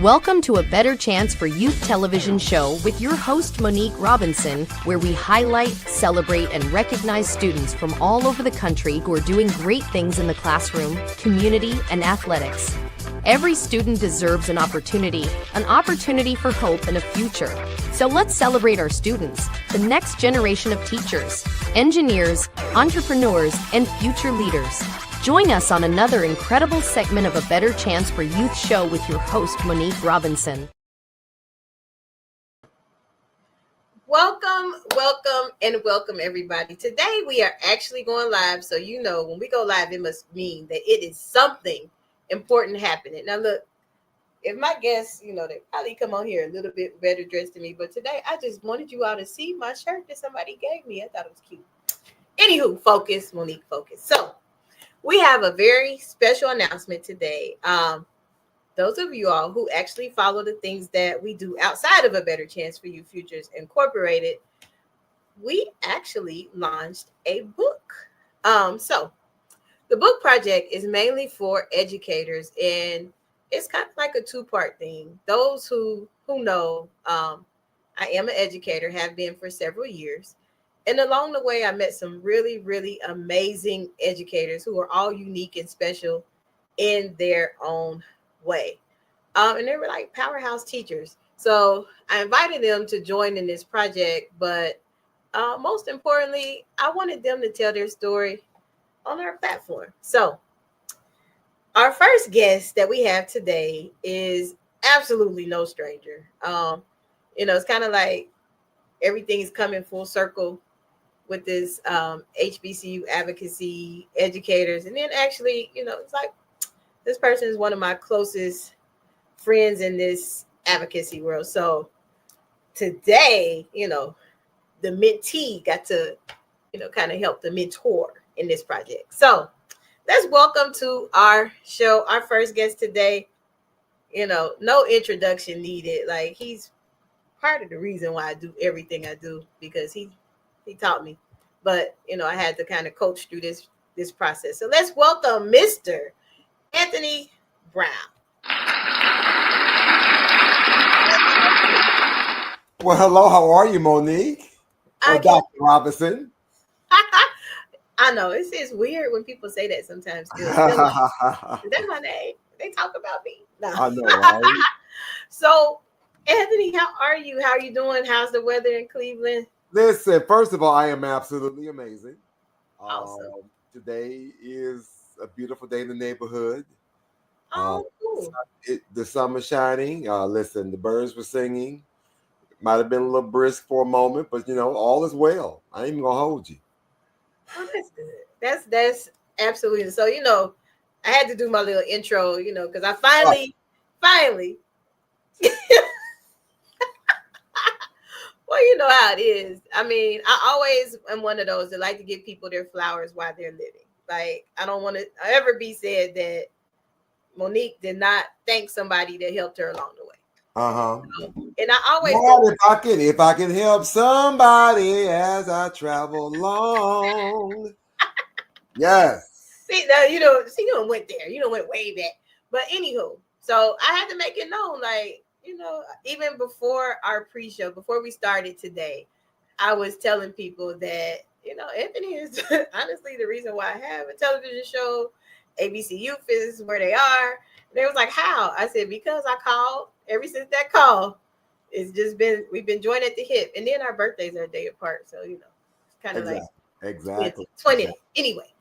Welcome to A Better Chance for Youth television show with your host, Monique Robinson, where we highlight, celebrate, and recognize students from all over the country who are doing great things in the classroom, community, and athletics. Every student deserves an opportunity for hope and a future. So let's celebrate our students, the next generation of teachers, engineers, entrepreneurs, and future leaders. Join us on another incredible segment of A Better Chance for Youth show with your host, Monique Robinson. Welcome, everybody. Today we are actually going live, so you know when we go live, it must mean that it is something important happening. Now look, if my guests, they probably come on here a little bit better dressed than me, but today I just wanted you all to see my shirt that somebody gave me. I thought it was cute. Anywho, focus, Monique, focus. So we have a very special announcement today. Those of you all who actually follow the things that we do outside of A Better Chance for You Futures Incorporated, we actually launched a book. So the book project is mainly for educators, and it's kind of like a two-part thing. Those who know, I am an educator, have been for several years. And along the way, I met some really, really amazing educators who are all unique and special in their own way. And they were like powerhouse teachers. So I invited them to join in this project. But most importantly, I wanted them to tell their story on our platform. So our first guest that we have today is absolutely no stranger. It's kind of like everything is coming full circle with this HBCU advocacy educators. And then actually, it's like this person is one of my closest friends in this advocacy world. So today, the mentee got to, kind of help the mentor in this project. So let's welcome to our show, our first guest today. No introduction needed. Like, he's part of the reason why I do everything I do, because he taught me, but I had to kind of coach through this process. So let's welcome Mr. Anthony Brown. Well, hello, how are you, Monique? Or Dr. Robinson? I know it's weird when people say that sometimes. Is that my name? They talk about me. No. I know, right? So, Anthony, how are you? How are you doing? How's the weather in Cleveland? Listen, first of all, I am absolutely amazing. Awesome. Today is a beautiful day in the neighborhood. Oh, cool. The sun was shining. Listen, the birds were singing. Might have been a little brisk for a moment, but all is well. I ain't even gonna hold you. Oh, that's good. That's absolutely. So I had to do my little intro, because I finally. Well, you know how it is. I mean, I always am one of those that like to give people their flowers while they're living. Like, I don't want to ever be said that Monique did not thank somebody that helped her along the way. And I always if I can help somebody as I travel along. Yes. See, now you don't went there. You don't went way back. But anywho, so I had to make it known, like, even before our pre-show, before we started today, I was telling people that, Anthony is honestly the reason why I have a television show. ABC Youth is where they are. And they was like, how? I said, because I called. Ever since that call, it's just been, we've been joined at the hip. And then our birthdays are a day apart. So, it's kind of exactly. 20. Anyway.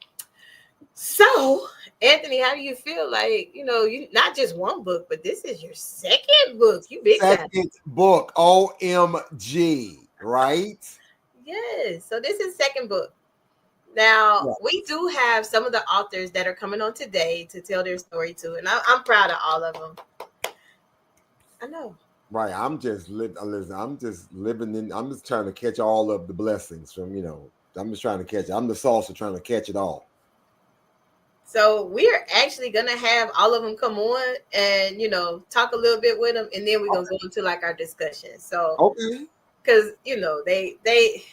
So, Anthony, how do you feel? Like, you not just one book, but this is your second book. You big time. Second book, OMG, right? Yes. So this is second book. Now, we do have some of the authors that are coming on today to tell their story too. And I'm proud of all of them. I know. Right. I'm just living in, I'm just trying to catch all of the blessings from, I'm just trying to catch it. I'm the salsa trying to catch it all. So we're actually going to have all of them come on and, talk a little bit with them. And then we're going to go into like our discussion. So, okay. Because, they.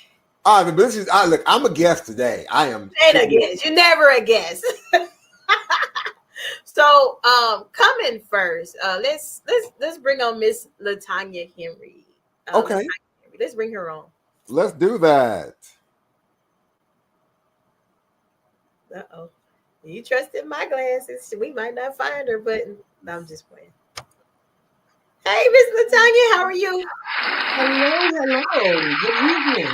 All right, but look, I'm a guest today. I am. Ain't a guest. You're never a guest. So, coming first, let's bring on Miss Latanya Henry. Okay, Latanya Henry. Let's bring her on. let's do that. Uh-oh. You trusted my glasses. We might not find her, but no, I'm just playing. Hey, Miss Latanya, how are you? Hello. Good evening.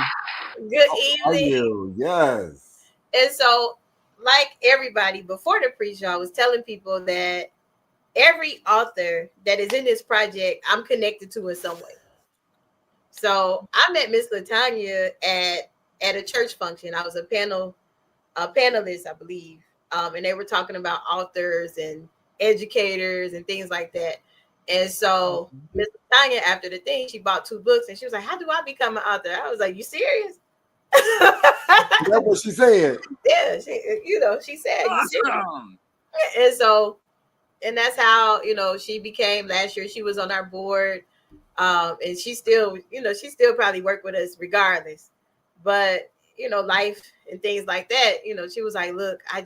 Good How are evening. you? Yes. And so, like everybody, before the pre-show, I was telling people that every author that is in this project, I'm connected to in some way. So I met Miss Latanya at a church function. I was a panelist, I believe, and they were talking about authors and educators and things like that. And so Miss Latanya, after the thing, she bought 2 books, and she was like, "How do I become an author?" I was like, "You serious?" That's what she said. Yeah, she said, "You serious?" And so, and that's how she became last year. She was on our board, and she still probably work with us regardless. But life and things like that. She was like, "Look, I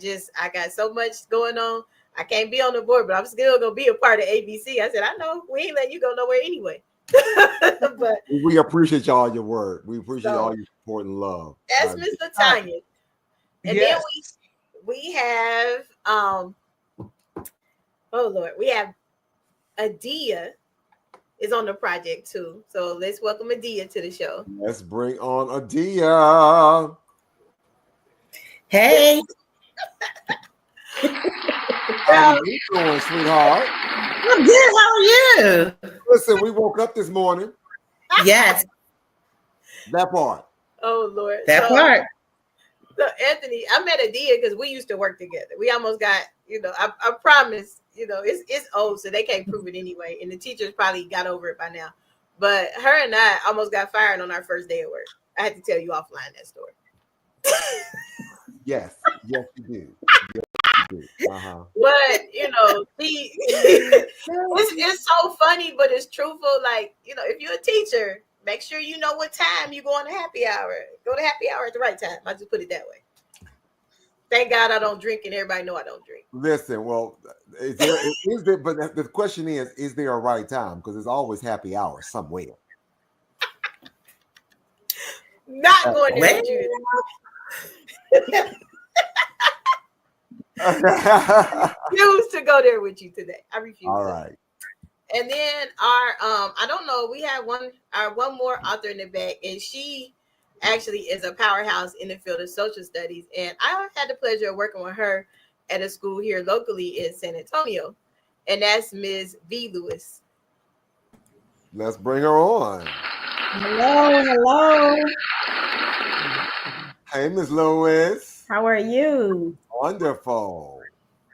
got so much going on. I can't be on the board, but I'm still gonna be a part of ABC." I said, "I know. We ain't letting you go nowhere anyway." But We appreciate y'all your work. We appreciate So- all your support and love. that's Miss Latanya. And Yes. then we have oh Lord, we have Adia is on the project too. So let's welcome Adia to the show. Let's bring on Adia. Hey. How you doing, sweetheart? I'm good. How are you? Listen, we woke up this morning. Yes, That part. Oh Lord. that part. So Anthony, I met Adia because we used to work together. We almost got, I promise, it's old, so they can't prove it anyway. And the teachers probably got over it by now. But her and I almost got fired on our first day of work. I had to tell you offline that story. Yes, you do. Uh-huh. But it's so funny, but it's truthful. Like, if you're a teacher, make sure you know what time you go on to happy hour. Go to happy hour at the right time. I just put it that way. Thank God I don't drink, and everybody know I don't drink. Listen, well, is there, but the question is there a right time? Because there's always happy hour somewhere. Not going there with you. Refuse to go there with you today. I refuse. All right. And then I don't know, we have one more author in the back, and she actually is a powerhouse in the field of social studies. And I had the pleasure of working with her at a school here locally in San Antonio, and that's Ms. V. Lewis. Let's bring her on. Hello. Hey, Ms. Lewis. How are you? Wonderful.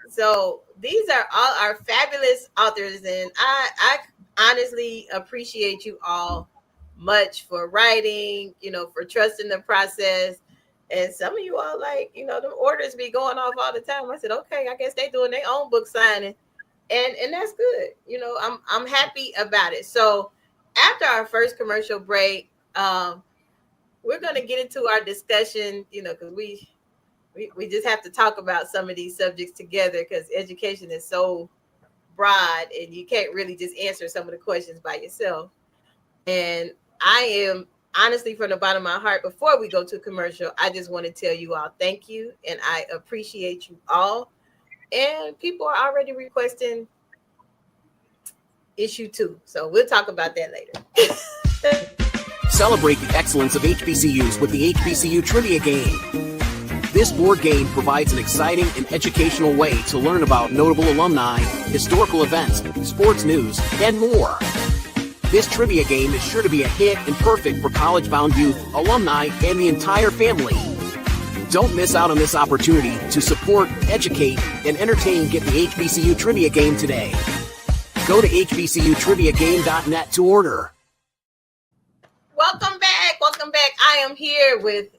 So these are all our fabulous authors, and I honestly appreciate you all much for writing, for trusting the process. And some of you all, like, the orders be going off all the time. I said, okay, I guess they doing their own book signing, and that's good. I'm happy about it. So after our first commercial break, we're gonna get into our discussion, because we just have to talk about some of these subjects together, because education is so broad and you can't really just answer some of the questions by yourself. And I am honestly, from the bottom of my heart, before we go to commercial, I just want to tell you all thank you, and I appreciate you all. And people are already requesting issue 2, so we'll talk about that later. Celebrate the excellence of HBCUs with the HBCU Trivia Game. This board game provides an exciting and educational way to learn about notable alumni, historical events, sports news, and more. This trivia game is sure to be a hit and perfect for college-bound youth, alumni, and the entire family. Don't miss out on this opportunity to support, educate, and entertain. Get the HBCU Trivia Game today. Go to hbcutriviagame.net to order. Welcome back. I am here with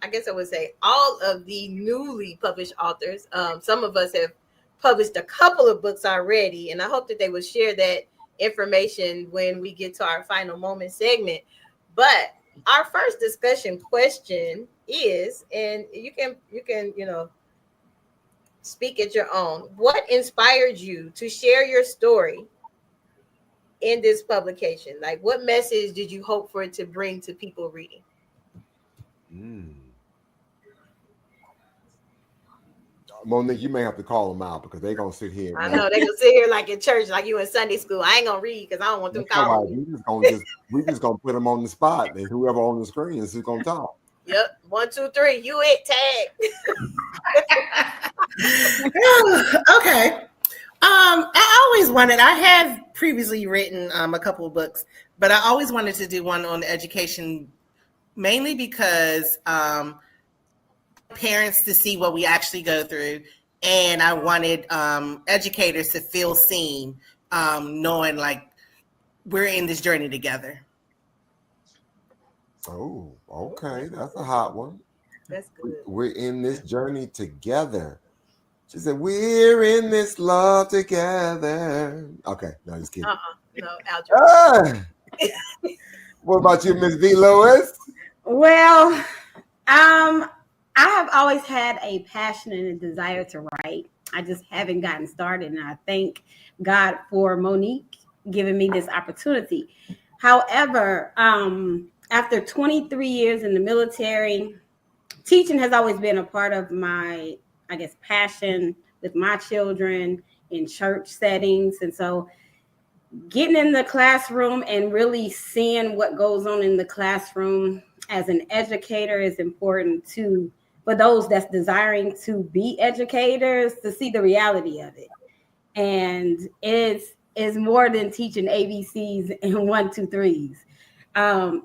I guess I would say all of the newly published authors. Some of us have published a couple of books already, and I hope that they will share that information when we get to our final moment segment. But our first discussion question is, and you can Speak at your own. What inspired you to share your story in this publication? Like, what message did you hope for it to bring to people reading? Monique, you may have to call them out because they're gonna sit here. I know they're gonna sit here like in church, like you in Sunday school. I ain't gonna read because I don't want them That's all calling right. me. We just gonna put them on the spot, and whoever on the screen is who's gonna talk. Yep. 1, 2, 3. You it tag. Okay. I always wanted, I have previously written a couple of books, but I always wanted to do one on education, mainly because parents to see what we actually go through. And I wanted educators to feel seen, knowing like we're in this journey together. Oh, okay. That's a hot one. That's good. We're in this journey together. She said, we're in this love together. Okay, no, just kidding. No, algebra. What about you, Miss V. Lewis? Well, I have always had a passion and a desire to write. I just haven't gotten started, and I thank God for Monique giving me this opportunity. However, after 23 years in the military, teaching has always been a part of my, I guess, passion with my children in church settings. And so getting in the classroom and really seeing what goes on in the classroom as an educator is important too, for those that's desiring to be educators, to see the reality of it. And it's more than teaching ABCs and 1, 2, 3s.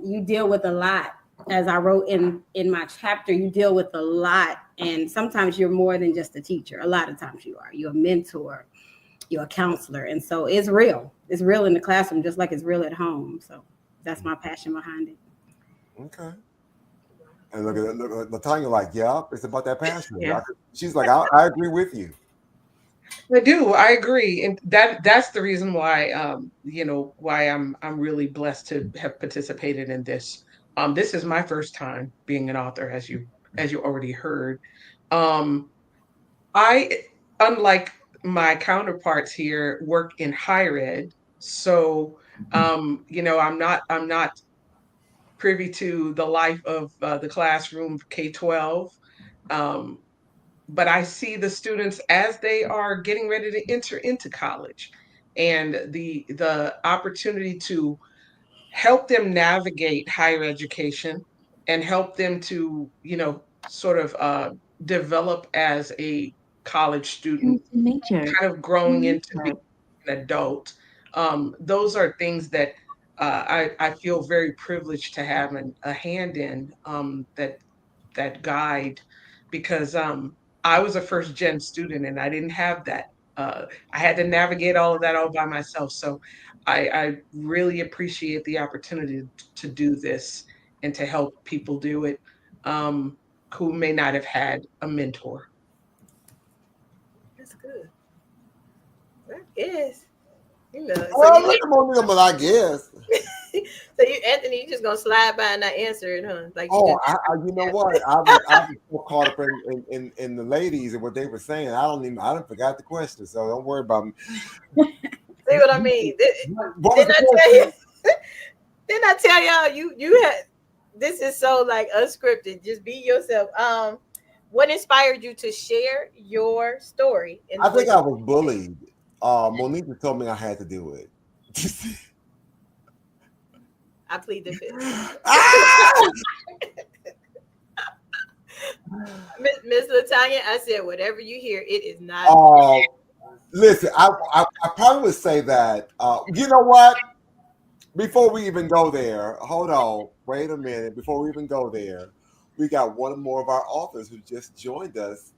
You deal with a lot. As I wrote in my chapter, you deal with a lot. And sometimes you're more than just a teacher. A lot of times you are. You're a mentor. You're a counselor. And so it's real. It's real in the classroom, just like it's real at home. So that's my passion behind it. Okay. And look at Latanya, like, yeah, it's about that passion. Yeah. She's like, I agree with you. I do. I agree, and that's the reason why why I'm really blessed to have participated in this. This is my first time being an author, as you already heard. I, unlike my counterparts here, work in higher ed, so I'm not privy to the life of the classroom K-12. But I see the students as they are getting ready to enter into college, and the opportunity to help them navigate higher education and help them to sort of develop as a college student, kind of growing into being an adult. Those are things that I feel very privileged to have a hand in, that guide, because I was a first gen student and I didn't have that. I had to navigate all of that all by myself. So I really appreciate the opportunity to do this and to help people do it, who may not have had a mentor. That's good. That is. Look at Monique, but I guess. So Anthony, you just gonna slide by and not answer it, huh? Like, you know what? I was so caught up in the ladies and what they were saying. I didn't forgot the question, so don't worry about me. See what I mean? Didn't I tell y'all you had, this is so like unscripted. Just be yourself. What inspired you to share your story? I think I was bullied. Monique told me I had to do it. I plead the fifth. Miss Latanya, I said whatever you hear, it is not. Listen, I probably would say that. You know what? Before we even go there, hold on. Wait a minute. Before we even go there, we got one more of our authors who just joined us.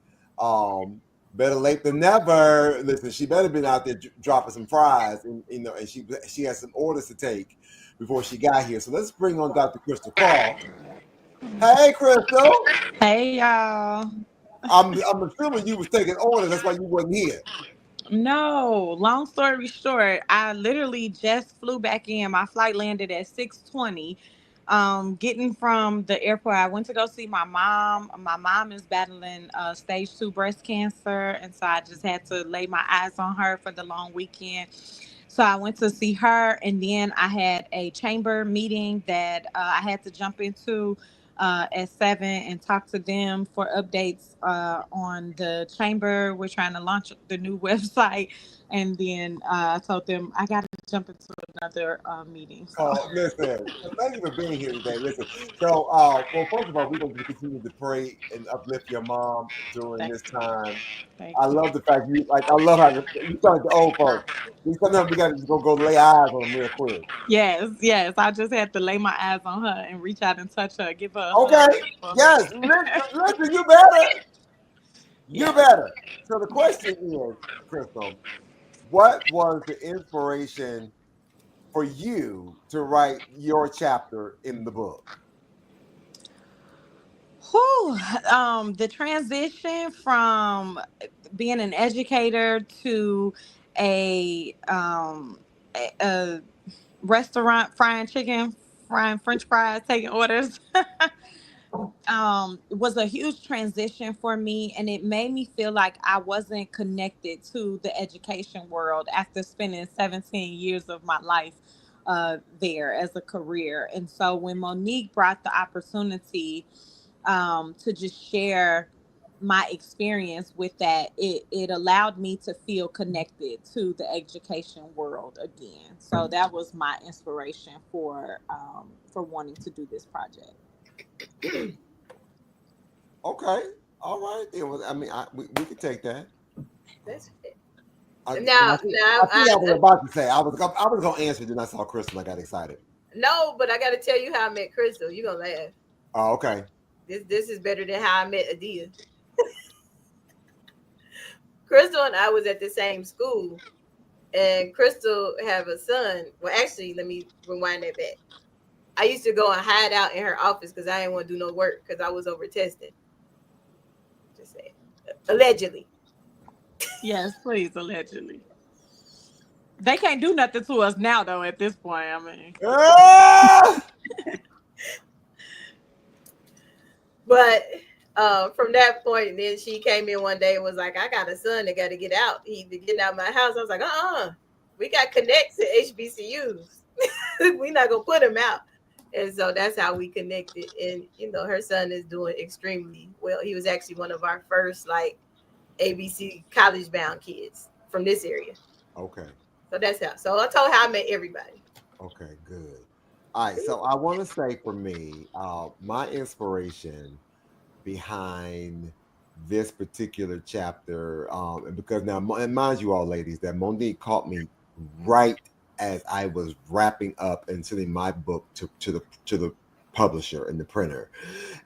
Better late than never. Listen, she better been out there dropping some fries, and and she has some orders to take before she got here. So let's bring on Dr. Krystal Call. Hey, Krystal. Hey, y'all. I'm assuming you was taking orders. That's why you wasn't here. No, long story short, I literally just flew back in. My flight landed at 6:20. Getting from the airport, I went to go see my mom. My mom is battling stage 2 breast cancer, and so I just had to lay my eyes on her for the long weekend. So I went to see her, and then I had a chamber meeting that I had to jump into at 7 and talk to them for updates on the chamber. We're trying to launch the new website, and then I told them I got to jump into another meeting. So Oh, listen. So thank you for being here today. Listen. So, well, first of all, we're going to continue to pray and uplift your mom during thank this time. thank I you. love the fact you like. I love how you sound like the old folks. Sometimes we got to just go lay eyes on them real quick. Yes, yes. I just had to lay my eyes on her and reach out and touch her, give her a Okay. hug for her. Yes. Listen, you better. You Yes. better. So the question is, Krystal, what was the inspiration for you to write your chapter in the book? Whew. The transition from being an educator to a restaurant frying chicken, frying French fries, taking orders. Was a huge transition for me, and it made me feel like I wasn't connected to the education world after spending 17 years of my life there as a career. And so when Monique brought the opportunity to just share my experience with that, it allowed me to feel connected to the education world again. So that was my inspiration for wanting to do this project. Okay. All right. It was, I mean, we could take that. That's it. I Now, I see I was about to say. I was going to answer, then I saw Krystal. I got excited. no, but I got to tell you how I met Krystal. You're going to laugh. Oh, okay. This is better than how I met Adia. Krystal and I was at the same school, and Krystal have a son. Well, actually, let me rewind that back. I used to go and hide out in her office because I didn't want to do no work because I was over testing. Just saying. Allegedly. Yes, please, allegedly. They can't do nothing to us now, though, at this point. I mean, Ah! But from that point, then she came in one day and was like, I got a son that got to get out. He be getting out of my house. I was like, we got connects at HBCUs. We're not going to put him out. And so that's how we connected. And, her son is doing extremely well. He was actually one of our first, ABC college bound kids from this area. Okay. So that's how. So I told how I met everybody. Okay, good. All right. So I want to say for me, my inspiration behind this particular chapter, and because now, and mind you all ladies, that Monique caught me right as I was wrapping up and sending my book to the publisher and the printer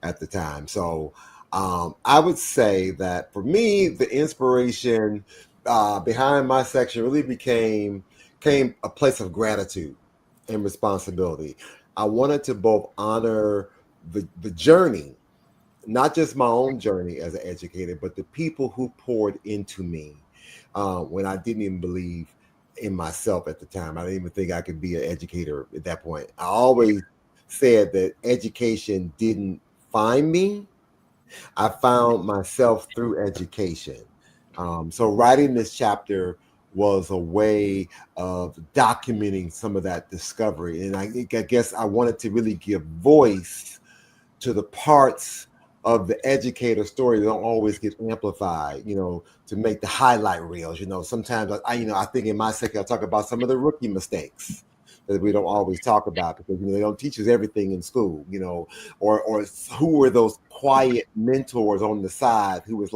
at the time. So I would say that for me, the inspiration behind my section really came a place of gratitude and responsibility. I wanted to both honor the journey, not just my own journey as an educator, but the people who poured into me when I didn't even believe in myself at the time. I didn't even think I could be an educator at that point. I always said that education didn't find me. I found myself through education. So writing this chapter was a way of documenting some of that discovery. And I guess I wanted to really give voice to the parts of the educator story that don't always get amplified, to make the highlight reels. Sometimes I think in my section, I talk about some of the rookie mistakes that we don't always talk about because they don't teach us everything in school, or who were those quiet mentors on the side who was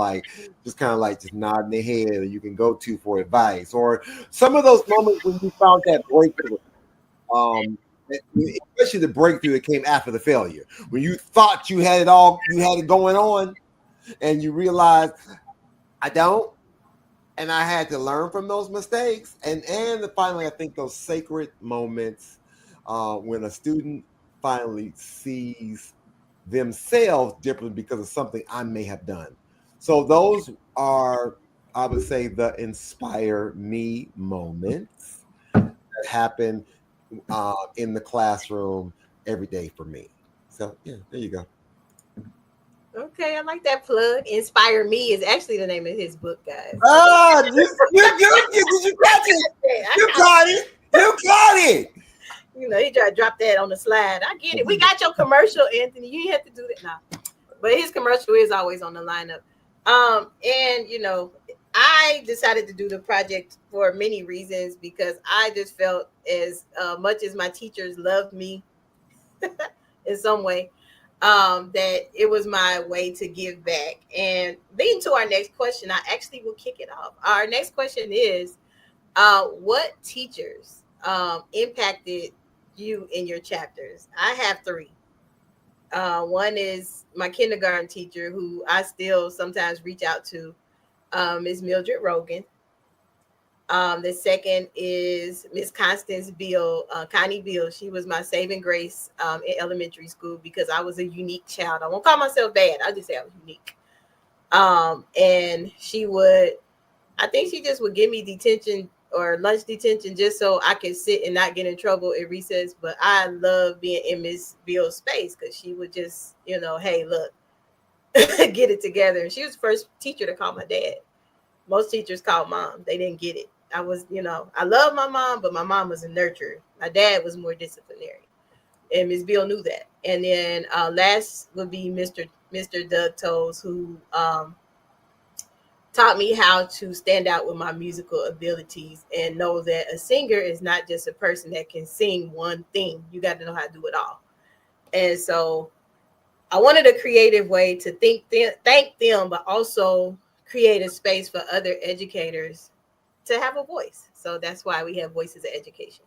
just kind of just nodding their head and you can go to for advice, or some of those moments when you found that breakthrough, especially the breakthrough that came after the failure, when you thought you had it going on, and you realized I don't. And I had to learn from those mistakes. And finally, I think those sacred moments when a student finally sees themselves differently because of something I may have done. So those are, I would say, the inspire me moments that happen in the classroom every day for me. So yeah, there you go. Okay, I like that plug. Inspire Me is actually the name of his book, guys. Ah, did you catch it? You caught it. You caught it. You know, he tried to drop that on the slide. I get it. We got your commercial, Anthony. You have to do that now. But his commercial is always on the lineup. And you know, I decided to do the project for many reasons because I just felt as much as my teachers loved me in some way, that it was my way to give back. And leading to our next question, I actually will kick it off. Our next question is, what teachers impacted you in your chapters? I have three. One is my kindergarten teacher, who I still sometimes reach out to, Ms. Mildred Rogan. The second is Miss Constance Beal, Connie Beal. She was my saving grace in elementary school because I was a unique child. I won't call myself bad. I'll just say I was unique. And she would, I think she just would give me detention or lunch detention just so I could sit and not get in trouble at recess. But I love being in Miss Beal's space because she would just, you know, hey, look, get it together. And she was the first teacher to call my dad. Most teachers called mom. They didn't get it. I was, you know, I love my mom, but my mom was a nurturer. My dad was more disciplinary. And Miss Beal knew that. And then last would be Mr. Doug Toes, who taught me how to stand out with my musical abilities and know that a singer is not just a person that can sing one thing. You got to know how to do it all. And so I wanted a creative way to thank them, but also create a space for other educators to have a voice. So that's why we have Voices of Education.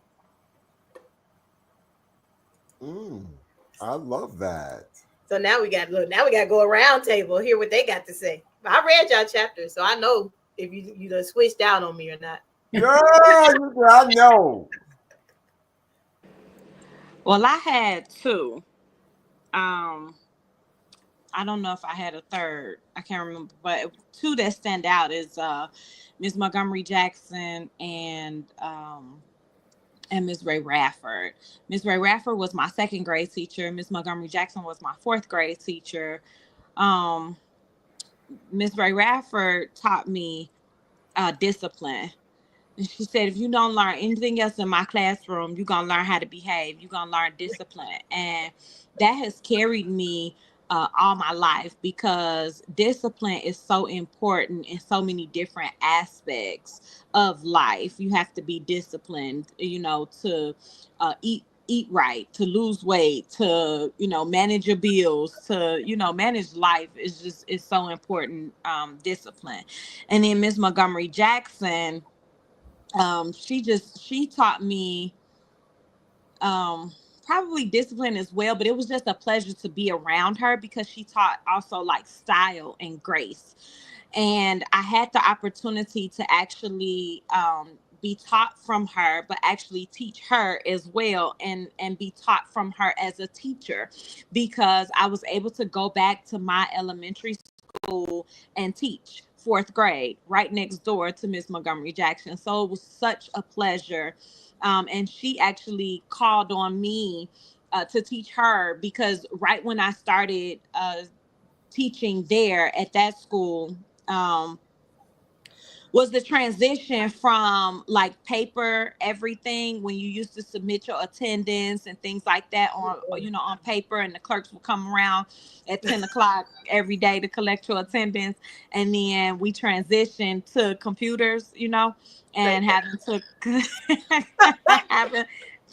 I love that. So now we got to go around table, hear what they got to say. I read y'all chapters, so I know if you done switched out on me or not. Girl, I know. Well, I had two. I don't know if I had a third. I can't remember, but two that stand out is Miss Montgomery Jackson and Miss Ray Rafford. Miss Ray Rafford was my second grade teacher. Miss Montgomery Jackson was my fourth grade teacher. Miss Ray Rafford taught me discipline. And she said, if you don't learn anything else in my classroom, you're going to learn how to behave. You're going to learn discipline. And that has carried me all my life because discipline is so important in so many different aspects of life. You have to be disciplined, you know, to eat right, to lose weight, to, you know, manage your bills, to, you know, manage life is so important, discipline. And then Miss Montgomery Jackson, she taught me probably discipline as well, but it was just a pleasure to be around her because she taught also like style and grace. And I had the opportunity to actually be taught from her, but actually teach her as well, and be taught from her as a teacher, because I was able to go back to my elementary school and teach fourth grade right next door to Miss Montgomery Jackson. So it was such a pleasure. And she actually called on me to teach her because right when I started teaching there at that school, was the transition from like paper everything, when you used to submit your attendance and things like that on, you know, on paper, and the clerks would come around at 10 o'clock every day to collect your attendance. And then we transitioned to computers, you know, and having to having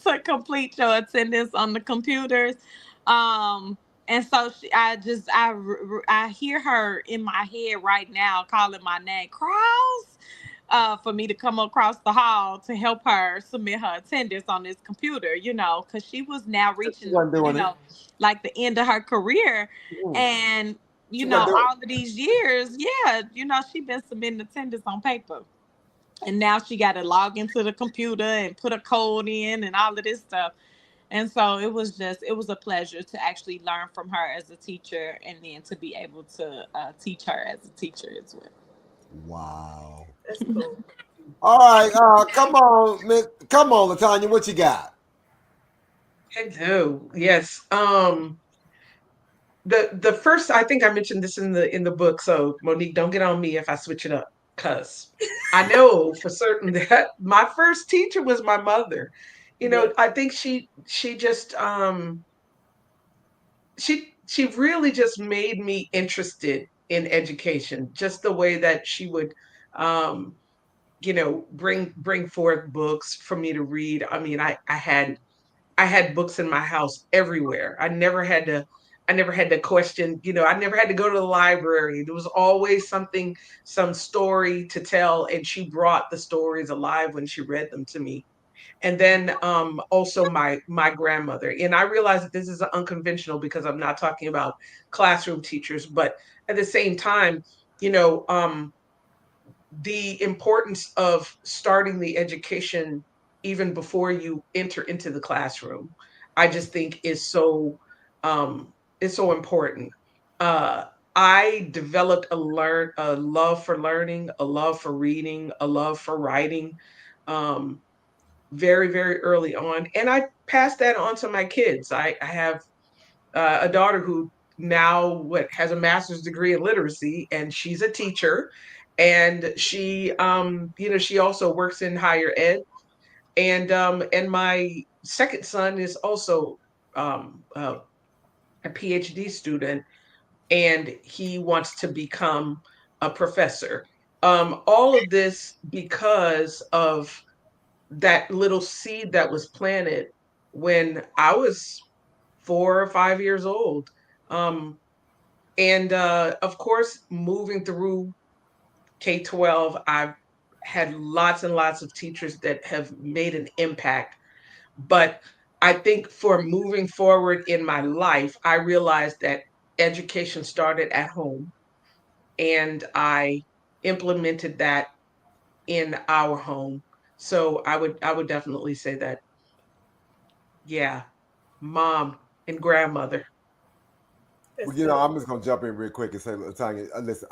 to complete your attendance on the computers. And so I hear her in my head right now calling my name, Cross, for me to come across the hall to help her submit her attendance on this computer, you know, because she was now reaching, you know, like the end of her career. And, you know, all of these years, yeah, you know, she's been submitting attendance on paper. And now she got to log into the computer and put a code in and all of this stuff. And so it was a pleasure to actually learn from her as a teacher, and then to be able to teach her as a teacher as well. Wow. That's cool. All right, come on, LaTanya, what you got? I do. Yes. The first, I think I mentioned this in the book, so Monique, don't get on me if I switch it up, because I know for certain that my first teacher was my mother. Yeah. I think she just she really just made me interested in education, just the way that she would um bring forth books for me to read. I mean, I had books in my house everywhere. I never had to question, I never had to go to the library. There was always something, some story to tell, and she brought the stories alive when she read them to me. And then also my grandmother. And I realize that this is unconventional because I'm not talking about classroom teachers, but at the same time, you know, um, the importance of starting the education even before you enter into the classroom, I just think um, is so important. Uh, I developed a love for learning, a love for reading, a love for writing, um, very very early on, and I passed that on to my kids. I have a daughter who now what has a master's degree in literacy, and she's a teacher, and she also works in higher ed, and my second son is also a PhD student, and he wants to become a professor. All of this because of that little seed that was planted when I was 4 or 5 years old. Um, and of course, moving through K-12, I've had lots and lots of teachers that have made an impact. But I think for moving forward in my life, I realized that education started at home, and I implemented that in our home. So I would definitely say that, yeah, mom and grandmother. Well, That's good. I'm just gonna jump in real quick and say, Tanya, listen,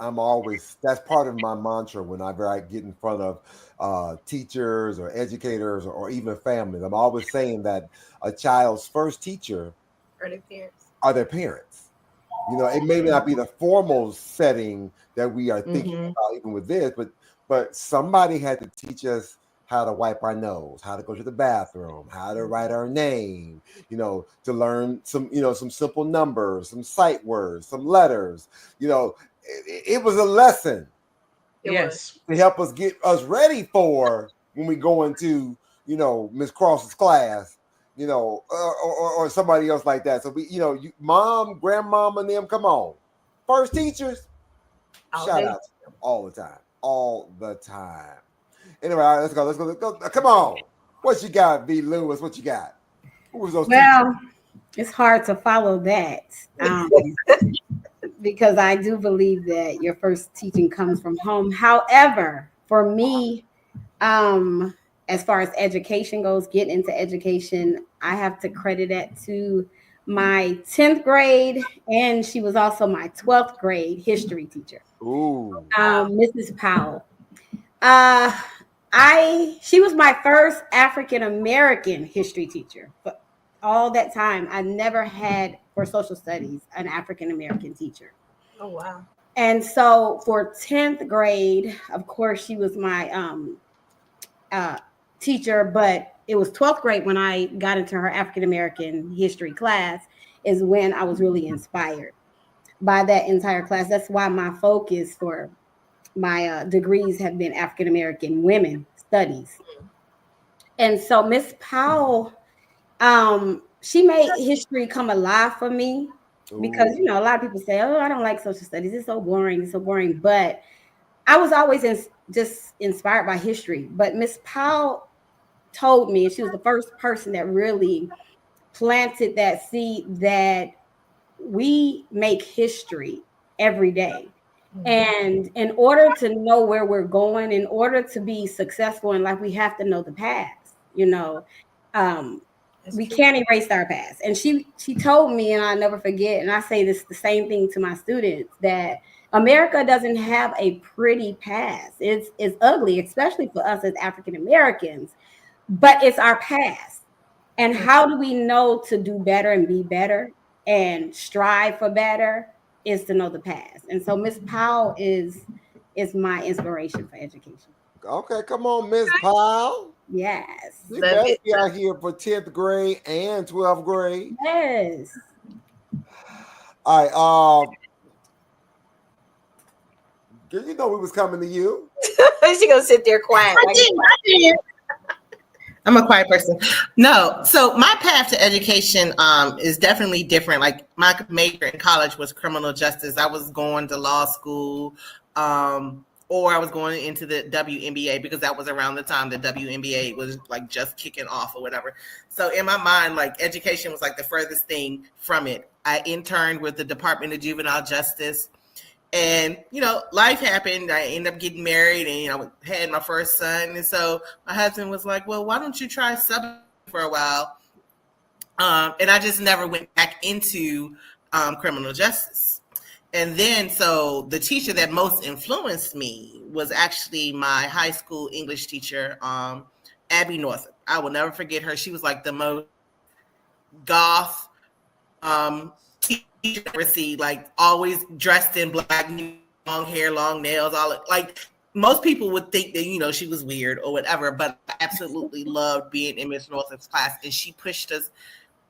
that's part of my mantra whenever I get in front of teachers or educators or even families. I'm always saying that a child's first teacher Or the parents. are their parents. It may not be the formal setting that we are thinking Hmm. about, even with this, but somebody had to teach us how to wipe our nose, how to go to the bathroom, how to write our name, to learn some simple numbers, some sight words, some letters. It was a lesson It was. Yes. to help us get us ready for when we go into Miss Cross's class, or somebody else like that. So mom, grandmom, and them, come on, first teachers, All shout day. out to them all the time, all the time. Anyway, all right, let's go. Come on, what you got, V. Lewis? What you got? Who was those teachers? Well, it's hard to follow that because I do believe that your first teaching comes from home. However, for me, as far as education goes, getting into education, I have to credit that to my 10th grade, and she was also my 12th grade history teacher, Ooh, Mrs. Powell. Uh, she was my first African American history teacher. But all that time, I never had for social studies an African American teacher. Oh wow. And so for 10th grade, of course, she was my uh, teacher, but it was 12th grade when I got into her African American history class, is when I was really inspired by that entire class. That's why my focus for my degrees have been African American women studies. And so Miss Powell, she made history come alive for me because ooh. a lot of people say, "Oh, I don't like social studies. It's so boring. It's so boring." But I was always just inspired by history. But Miss Powell told me, and she was the first person that really planted that seed that we make history every day. And in order to know where we're going, in order to be successful in life, we have to know the past. Um, That's we true. can't erase our past. And she told me, and I'll never forget, and I say this the same thing to my students, that America doesn't have a pretty past. It's ugly, especially for us as African Americans, but it's our past. And how do we know to do better and be better and strive for better is to know the past. And so Miss Powell is my inspiration for education. Okay, come on, Miss Powell. Yes. You Love better it. be out here for 10th grade and 12th grade. Yes. All right. You know we was coming to you. She gonna sit there quiet. I did. I'm a quiet person. No, so my path to education is definitely different. Like my major in college was criminal justice. I was going to law school, or I was going into the WNBA because that was around the time the WNBA was like just kicking off or whatever. So in my mind, like education was like the furthest thing from it. I interned with the Department of Juvenile Justice. And, life happened. I ended up getting married and, had my first son. And so my husband was like, well, why don't you try subbing for a while? And I just never went back into criminal justice. And then, so the teacher that most influenced me was actually my high school English teacher, Abby Northup. I will never forget her. She was like the most goth teacher I've ever see, like always dressed in black, long hair, long nails, all like most people would think that, she was weird or whatever, but I absolutely loved being in Miss Northup's class, and she pushed us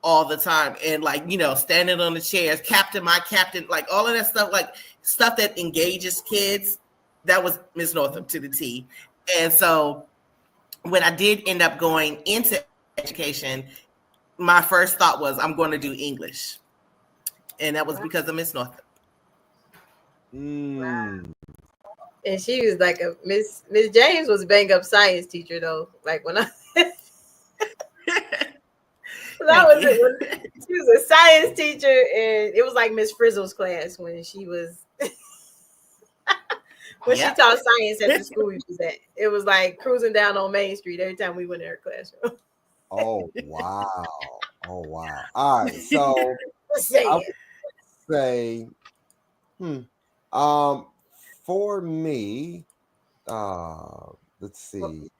all the time. And like, standing on the chairs, captain, my captain, like all of that stuff, like stuff that engages kids, that was Miss Northup to the T. And so when I did end up going into education, my first thought was I'm going to do English. And that was because of Miss Northup. Mm. And she was like a Miss James was a bang up science teacher though. Like when I she was a science teacher, and it was like Miss Frizzle's class when she was when she taught science at the school she was at. It was like cruising down on Main Street every time we went in her classroom. Oh wow. Oh wow. All right. So I would say for me, let's see.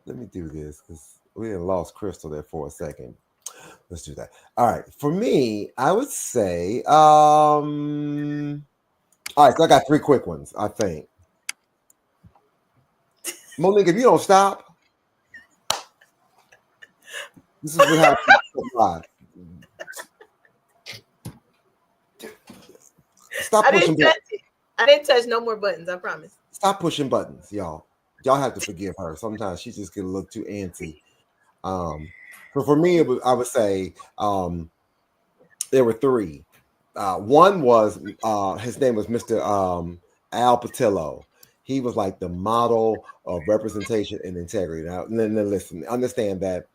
Let me do this because we didn't lost Krystal there for a second. Let's do that. All right. For me, I would say, all right, so I got 3 quick ones, I think. Monique, if you don't stop, this is what happens live. Stop pushing buttons. I didn't touch no more buttons, I promise. Stop pushing buttons, y'all. Y'all have to forgive her. Sometimes she just get a little too antsy. But for me, I would say there were 3. One was his name was Mr. Al Patillo. He was like the model of representation and integrity. Now, listen, understand that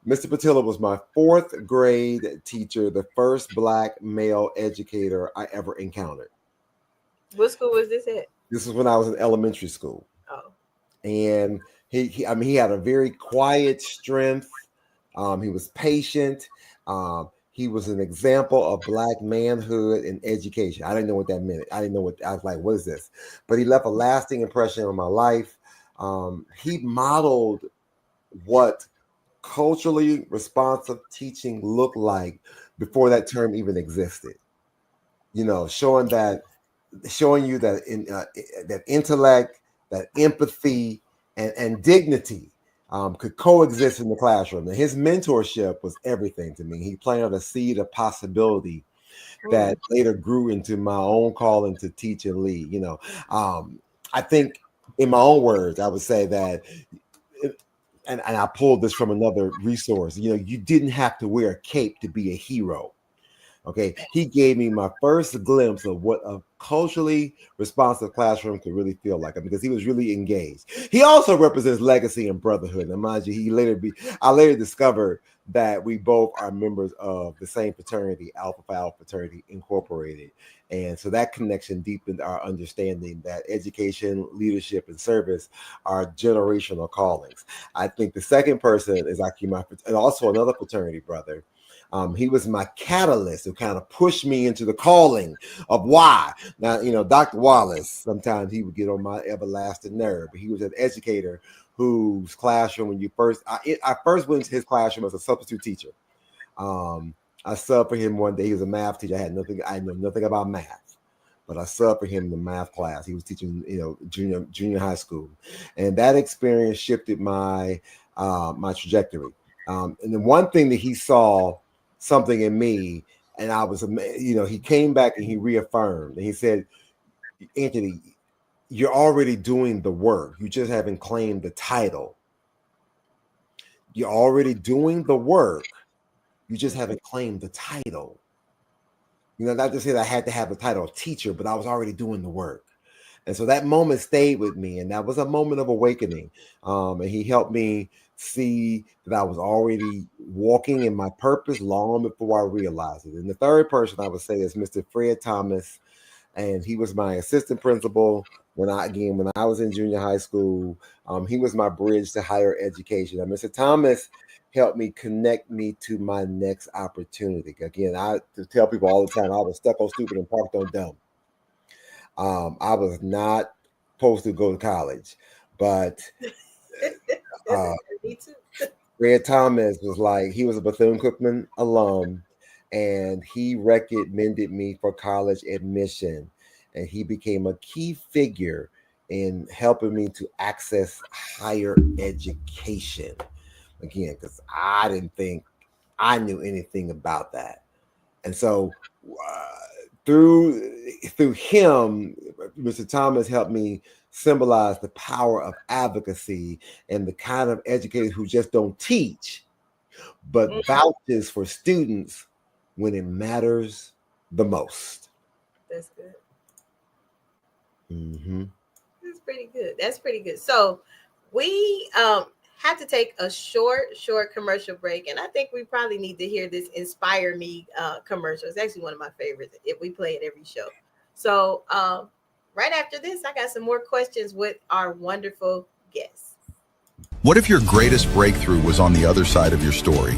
Mr. Patillo was my 4th grade teacher, the first Black male educator I ever encountered. What school was this at? This was when I was in elementary school. Oh. And he had a very quiet strength. He was patient. He was an example of Black manhood and education. I didn't know what that meant. I was like, what is this? But he left a lasting impression on my life. He modeled what culturally responsive teaching looked like before that term even existed. Showing you that that intellect, that empathy, and dignity could coexist in the classroom. And his mentorship was everything to me. He planted a seed of possibility that later grew into my own calling to teach and lead. I think in my own words, I would say that, and I pulled this from another resource, you didn't have to wear a cape to be a hero. Okay, he gave me my first glimpse of what a culturally responsive classroom could really feel like, because he was really engaged. He also represents legacy and brotherhood. And mind you, I later discovered that we both are members of the same fraternity, Alpha Phi Alpha Fraternity Incorporated. And so that connection deepened our understanding that education, leadership, and service are generational callings. I think the second person is actually and also another fraternity brother. He was my catalyst who kind of pushed me into the calling of why. Now, Dr. Wallace, sometimes he would get on my everlasting nerve, but he was an educator whose classroom, when I first went into his classroom as a substitute teacher. I subbed for him one day. He was a math teacher. I know nothing about math, but I subbed for him in the math class. He was teaching, junior high school, and that experience shifted my trajectory. And the one thing that he saw something in me, and I was, he came back and he reaffirmed, and he said, "Anthony, you're already doing the work. You just haven't claimed the title. You're already doing the work. You just haven't claimed the title." Not to say that I had to have the title of teacher, but I was already doing the work. And so that moment stayed with me. And that was a moment of awakening. And he helped me see that I was already walking in my purpose long before I realized it. And the third person I would say is Mr. Fred Thomas. And he was my assistant principal when I was in junior high school. He was my bridge to higher education. And Mr. Thomas helped me connect me to my next opportunity. Again, I tell people all the time, I was stuck on stupid and parked on dumb. I was not supposed to go to college, but Me too. Fred Thomas he was a Bethune-Cookman alum, and he recommended me for college admission, and he became a key figure in helping me to access higher education. Again, because I didn't think I knew anything about that. And so through him, Mr. Thomas helped me symbolize the power of advocacy and the kind of educators who just don't teach, but vouches for students when it matters the most. That's good. Mm-hmm. That's pretty good. So we have to take a short commercial break, and I think we probably need to hear this Inspire Me commercial. It's actually one of my favorites. We play it every show. So right after this, I got some more questions with our wonderful guests. What if your greatest breakthrough was on the other side of your story?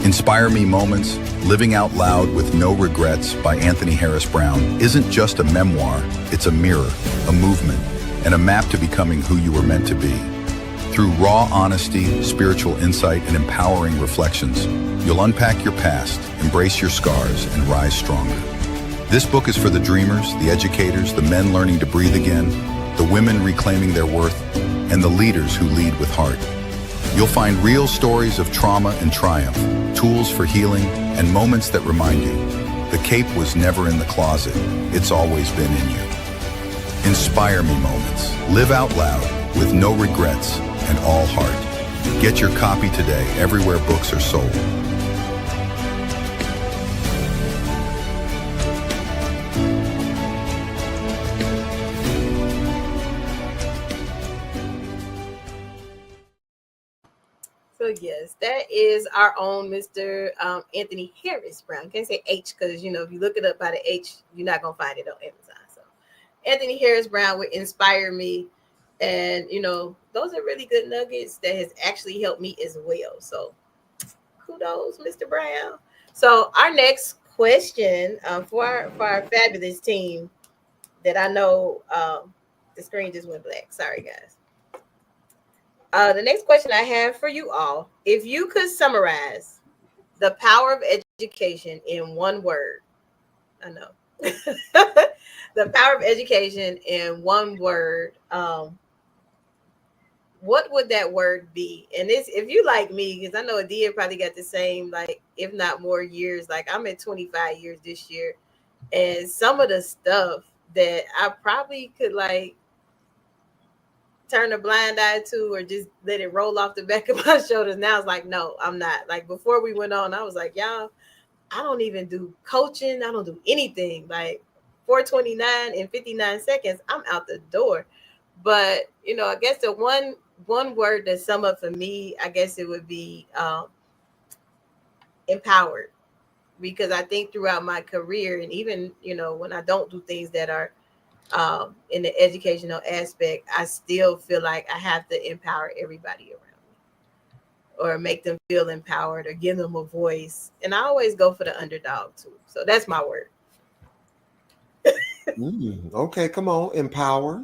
Inspire Me Moments, Living Out Loud with No Regrets by Anthony Harris Brown isn't just a memoir, it's a mirror, a movement, and a map to becoming who you were meant to be. Through raw honesty, spiritual insight, and empowering reflections, you'll unpack your past, embrace your scars, and rise stronger. This book is for the dreamers, the educators, the men learning to breathe again, the women reclaiming their worth, and the leaders who lead with heart. You'll find real stories of trauma and triumph, tools for healing, and moments that remind you, the cape was never in the closet, it's always been in you. Inspire Me Moments. Live out loud with no regrets and all heart. Get your copy today everywhere books are sold. So yes, that is our own Mr. Anthony Harris Brown. Can't say H because if you look it up by the H, you're not gonna find it on Amazon. So Anthony Harris Brown would inspire me, and those are really good nuggets that has actually helped me as well. So kudos, Mr. Brown. So our next question for our fabulous team that I know the screen just went black. Sorry, guys. The next question I have for you all, if you could summarize the power of education in one word, I know, the power of education in one word, what would that word be? And this, if you like me, because I know Adia probably got the same, if not more years, I'm at 25 years this year. And some of the stuff that I probably could turn a blind eye to or just let it roll off the back of my shoulders. Now it's no, I'm not. Before we went on, I was y'all, I don't even do coaching. I don't do anything. 4:29 and 59 seconds, I'm out the door. But, I guess the one word that sum up for me, I guess it would be empowered. Because I think throughout my career, and even, when I don't do things that are in the educational aspect, I still feel like I have to empower everybody around or make them feel empowered or give them a voice. And I always go for the underdog too. So that's my word. Okay, come on, empower.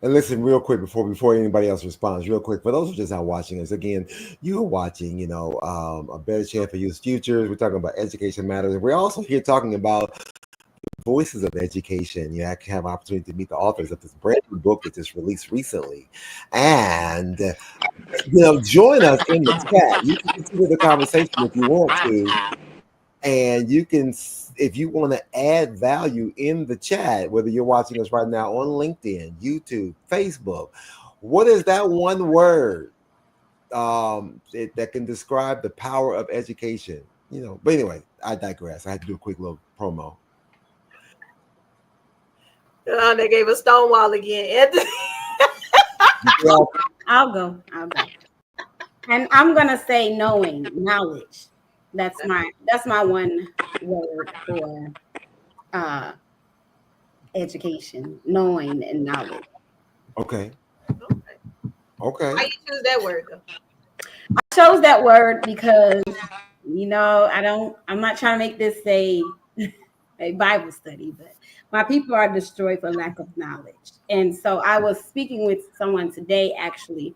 And listen, real quick before anybody else responds, real quick, for those who are just not watching us, again, you are watching, a better chance for youth futures. We're talking about education matters, and we're also here talking about voices of education. I can have an opportunity to meet the authors of this brand new book that just released recently, and join us in the chat. You can continue the conversation if you want to. And you can, if you want to add value in the chat, whether you're watching us right now on LinkedIn, YouTube, Facebook, what is that one word that can describe the power of education? But anyway, I digress. I had to do a quick little promo. They gave a Stonewall again. I'll go. And I'm gonna say knowledge. That's my one word for education, knowing and knowledge. Okay. Why you choose that word though? I chose that word because I'm not trying to make this a Bible study, but my people are destroyed for lack of knowledge. And so I was speaking with someone today actually,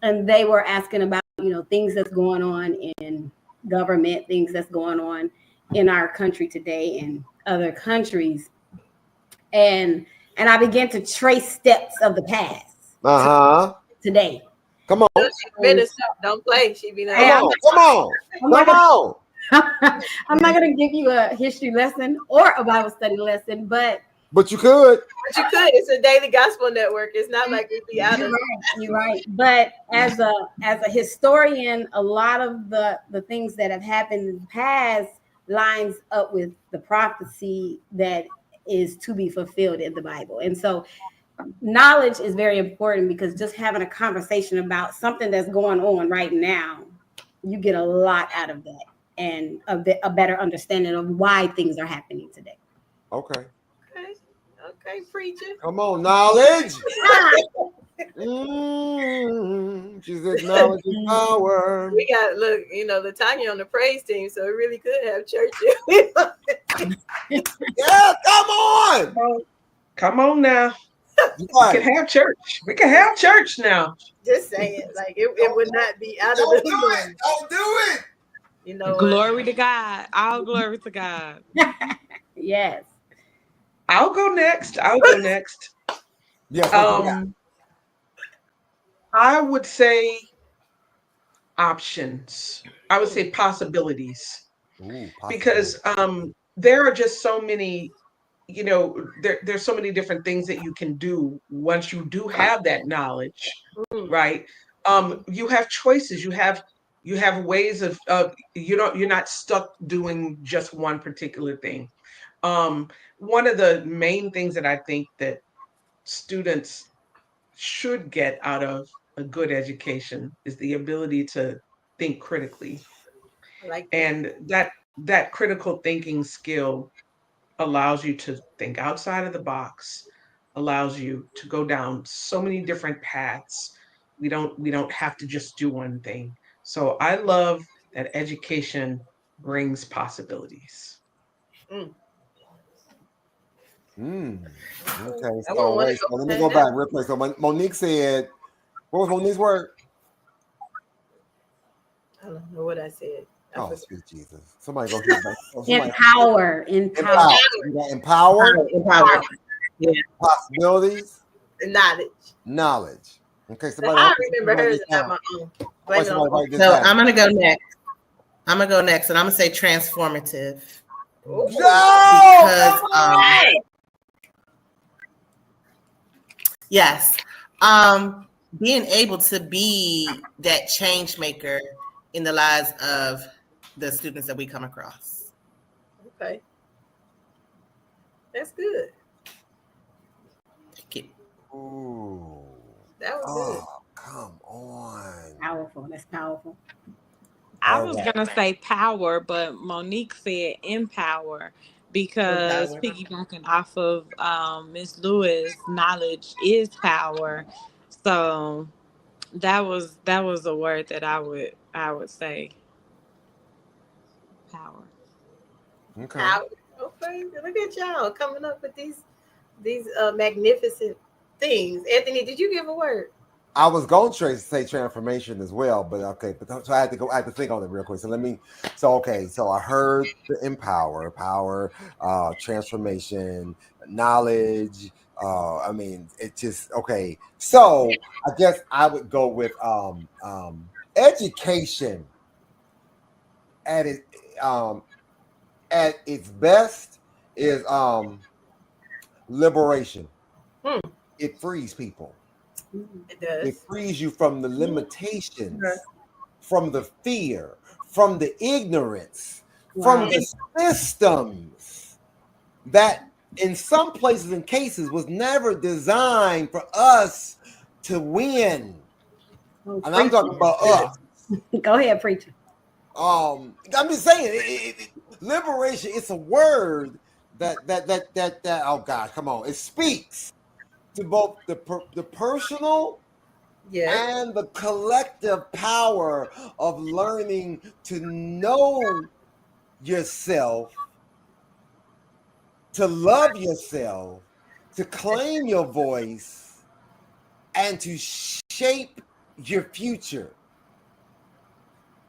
and they were asking about things that's going on in government, things that's going on in our country today and other countries, and I began to trace steps of the past today. Come on. Don't play. She be like, come on. I'm not going to give you a history lesson or a Bible study lesson, but you could. It's a daily gospel network. It's not like we'd be out of it. You're right. But as a historian, a lot of the things that have happened in the past lines up with the prophecy that is to be fulfilled in the Bible. And so knowledge is very important, because just having a conversation about something that's going on right now, you get a lot out of that and a better understanding of why things are happening today. Okay, preacher. Come on, knowledge. She said knowledge is power. We got, look, Latanya on the praise team, so it really could have church. Yeah, come on. Come on now. We can have church. We can have church now. Just saying, like it would not be out of the norm. Don't do it. Glory to God. All glory to God. Yes. I'll go next. Yes. I would say options. I would say possibilities. Because there are just so many, there's so many different things that you can do once you do have that knowledge, right? You have choices. You have ways of you're not stuck doing just one particular thing. One of the main things that I think that students should get out of a good education is the ability to think critically. And that critical thinking skill allows you to think outside of the box, allows you to go down so many different paths. We don't have to just do one thing. So I love that education brings possibilities. Okay, so wait, so let me go back real quick. So Monique said, what was Monique's word? I don't know what I said. Oh, sweet Jesus. Somebody go hear that. Empower. Yeah. Possibilities. Knowledge. Okay, somebody. I remember hers and not my own. So I'm gonna go next. and I'm gonna say transformative. Because yes, being able to be that change maker in the lives of the students that we come across. Okay, that's good. Thank you. Ooh, that was good. Come on, powerful. That's powerful. I was gonna say power, but Monique said empower, because piggybacking off of Miss Lewis, knowledge is power. So that was a word that I I would say power. Okay. Power. Okay, look at y'all coming up with these magnificent things. Anthony, did you give a word? I was going to say transformation as well, but okay. But so I had to think on it real quick. So let me. So okay. So I heard the empower, power, transformation, knowledge. I mean, it just okay. So I guess I would go with education at it at its best is liberation. Hmm. It frees people. It It does. frees you from the limitations, from the fear, from the ignorance, from Wow. the systems that in some places and cases was never designed for us to win. Oh, And I'm talking preacher. about us. Go ahead, preacher. I'm just saying, liberation. It's a word that. Oh God, come on! It speaks to both the personal Yes. and the collective power of learning to know yourself, to love yourself, to claim your voice, and to shape your future.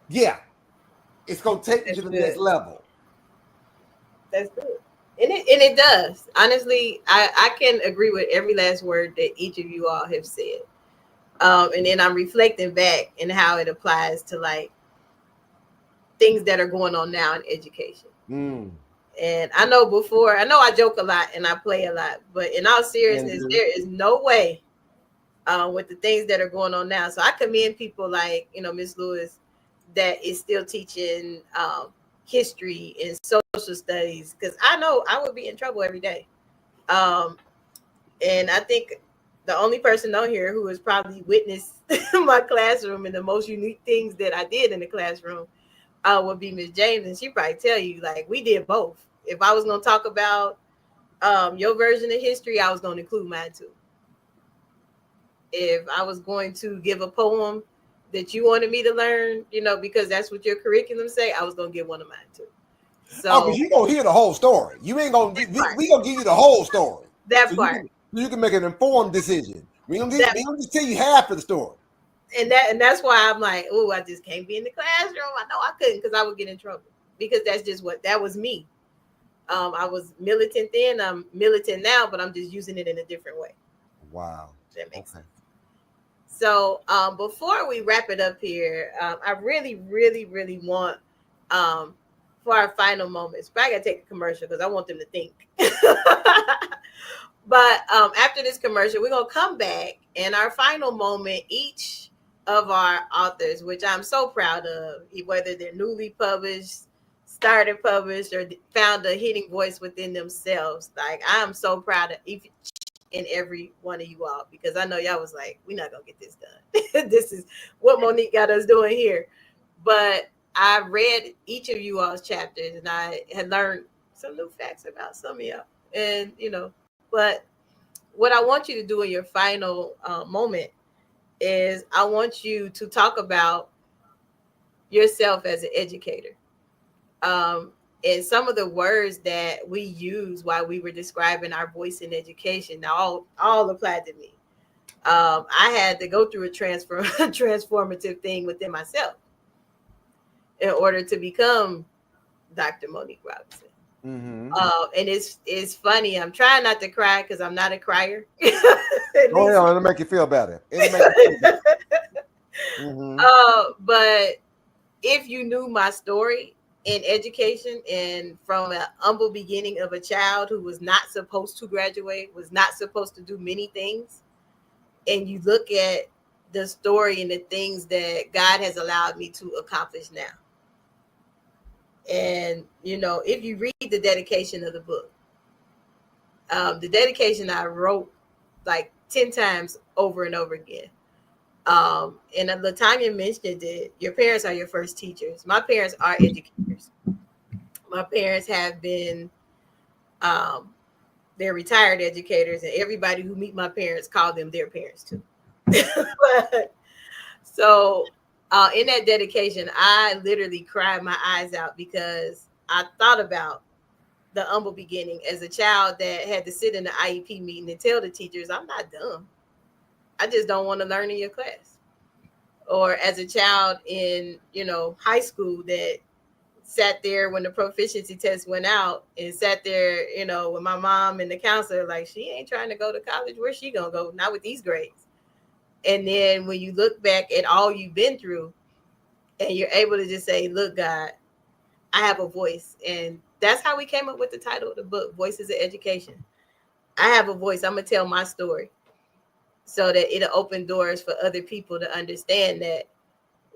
Yeah, it's gonna take you That's to the next good. level. That's good. And it does. Honestly, I can agree with every last word that each of you all have said. And then I'm reflecting back and how it applies to like things that are going on now in education. Mm. And I know before, I know I joke a lot and I play a lot, but in all And seriousness, there is no way with the things that are going on now. So I commend people like, Miss Lewis that is still teaching history and social studies because I know I would be in trouble every day. Um, and I think the only person on here who has probably witnessed my classroom and the most unique things that I did in the classroom would be Miss James, and she probably tell you like we did both. If I was going to talk about your version of history, I was going to include mine too. If I was going to give a poem that you wanted me to learn, because that's what your curriculum say, I was going to give one of mine too. oh, because So you gonna hear the whole story. You ain't gonna. that part, We gonna give you the whole story, that so part, you can make an informed decision. that We gonna just tell you half of the story. and that's why I'm like, oh, I just can't be in the classroom. I know I couldn't because I would get in trouble because that's just what that was me. I was militant then. I'm militant now, but I'm just using it in a different way. Wow. Does that makes Okay. sense? So before we wrap it up here, I really, really, really want for our final moments. But I gotta take a commercial because I want them to think. But after this commercial, we're gonna come back and our final moment, each of our authors, which I'm so proud of, whether they're newly published, started published, or found a hitting voice within themselves. Like I'm so proud of each and every one of you all because I know y'all was like, we're not gonna get this done. This is what Monique got us doing here. But I read each of you all's chapters and I had learned some new facts about some of y'all. And but what I want you to do in your final moment is I want you to talk about yourself as an educator. Um, and some of the words that we use while we were describing our voice in education all applied to me. I had to go through a transformative thing within myself in order to become Dr. Monique Robinson. Mm-hmm. And it's funny. I'm trying not to cry because I'm not a crier. At Oh least. yeah, it'll make you feel better. It'll make you feel better. Mm-hmm. But if you knew my story in education and from an humble beginning of a child who was not supposed to graduate, was not supposed to do many things, and you look at the story and the things that God has allowed me to accomplish now. And, if you read the dedication of the book, the dedication I wrote like 10 times over and over again. And Latanya mentioned it. Your parents are your first teachers. My parents are educators. My parents have been, they're retired educators, and everybody who meet my parents call them their parents too. So In that dedication, I literally cried my eyes out because I thought about the humble beginning as a child that had to sit in the IEP meeting and tell the teachers, I'm not dumb. I just don't want to learn in your class. Or as a child in, high school that sat there when the proficiency test went out and sat there, with my mom and the counselor, like, she ain't trying to go to college. Where's she going to go? Not with these grades. And then when you look back at all you've been through and you're able to just say, look, God, I have a voice. And that's how we came up with the title of the book, Voices of Education. I have a voice. I'm going to tell my story so that it'll open doors for other people to understand that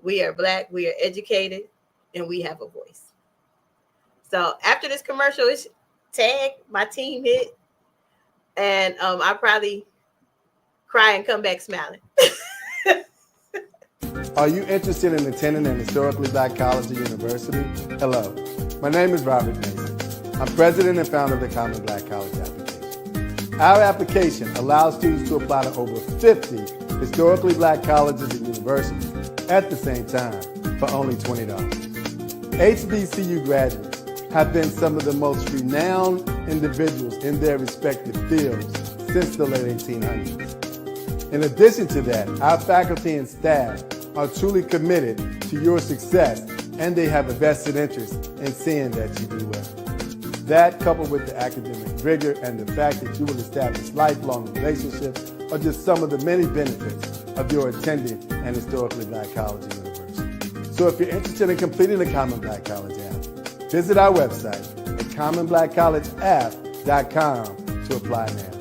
we are Black, we are educated, and we have a voice. So after this commercial, it's tag, my team hit, and I probably cry and come back smiling. Are you interested in attending an historically Black college or university? Hello, my name is Robert Mason. I'm president and founder of the Common Black College application. Our application allows students to apply to over 50 historically Black colleges and universities at the same time for only $20. HBCU graduates have been some of the most renowned individuals in their respective fields since the late 1800s. In addition to that, our faculty and staff are truly committed to your success, and they have a vested interest in seeing that you do well. That, coupled with the academic rigor and the fact that you will establish lifelong relationships, are just some of the many benefits of your attending an historically Black college or university. So if you're interested in completing the Common Black College app, visit our website at commonblackcollegeapp.com to apply now.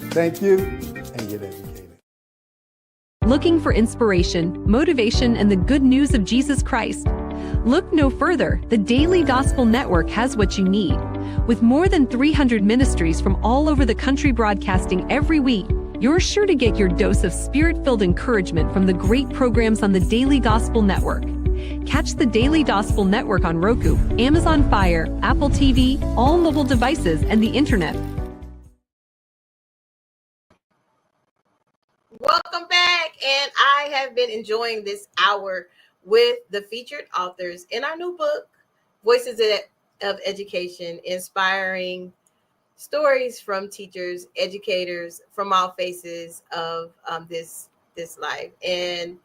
Thank you, and get educated. Looking for inspiration, motivation, and the good news of Jesus Christ? Look no further. The Daily Gospel Network has what you need. With more than 300 ministries from all over the country broadcasting every week, you're sure to get your dose of spirit-filled encouragement from the great programs on the Daily Gospel Network. Catch the Daily Gospel Network on Roku, Amazon Fire, Apple TV, all mobile devices, and the internet. Welcome back, and I have been enjoying this hour with the featured authors in our new book, Voices of Education, inspiring stories from teachers, educators from all faces of this life. And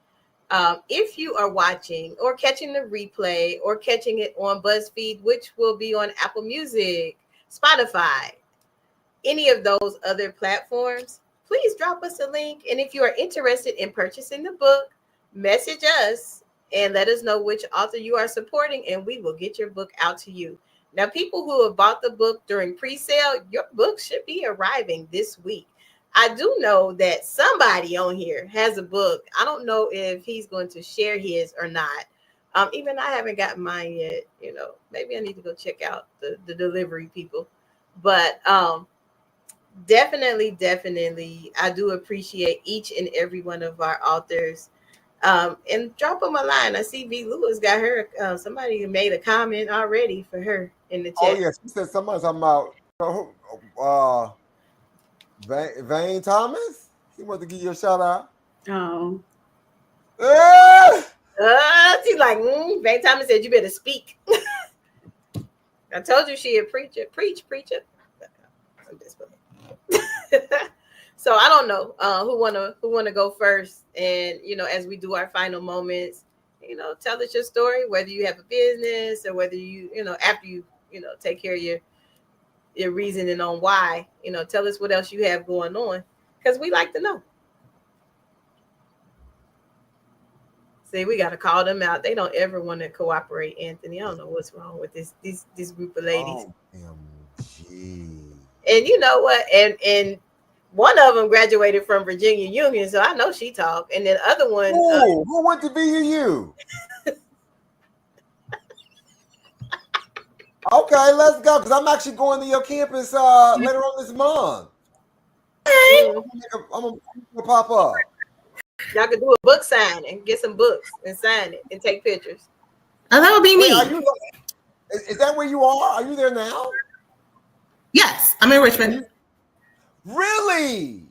if you are watching or catching the replay or catching it on BuzzFeed, which will be on Apple Music, Spotify, any of those other platforms, please drop us a link. And if you are interested in purchasing the book, message us and let us know which author you are supporting, and we will get your book out to you. Now, people who have bought the book during pre-sale, your book should be arriving this week. I do know that somebody on here has a book. I don't know if he's going to share his or not. Even I haven't gotten mine yet. Maybe I need to go check out the delivery people. But definitely, I do appreciate each and every one of our authors. And drop them a line. I see V. Lewis got her. Somebody made a comment already for her in the chat. Oh, yes. She said somebody's talking about Vane Thomas. He wanted to give you a shout out. Oh. She's like, Vane Thomas said, you better speak. I told you she a preacher. Preach, preacher. I'm just So I don't know who wanna go first, and as we do our final moments, tell us your story, whether you have a business or whether you after you take care of your reasoning on why, tell us what else you have going on, because we like to know. See, we got to call them out. They don't ever want to cooperate, Anthony. I don't know what's wrong with this group of ladies. OMG. And you know what? And one of them graduated from Virginia Union, so I know she talked. And then the other one, who went to VUU? Okay, let's go, because I'm actually going to your campus later on this month. I'm gonna pop up. Y'all could do a book signing, get some books and sign it and take pictures. Oh, that would be me. Is that where you are? Are you there now? Yes, I'm in Richmond. Really?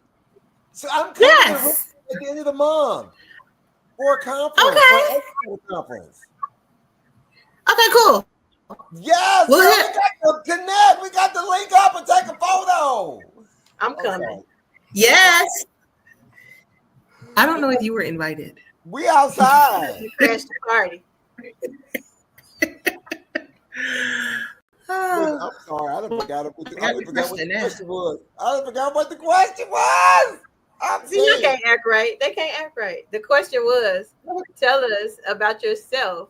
So I'm coming to Richmond at the end of the month. for a conference, for Okay. an educator conference. Okay, cool. Yes, We'll girl, hit. we got to connect. We got to link up and take a photo. I'm I'm coming. sorry. Yes. I don't know if you were invited. We outside. You crashed the party. Listen, I'm sorry. I done forgot what I got the the question now. question was. I done forgot what the question was. I'm See, you saying. can't act right. They can't act right. The question was, tell us about yourself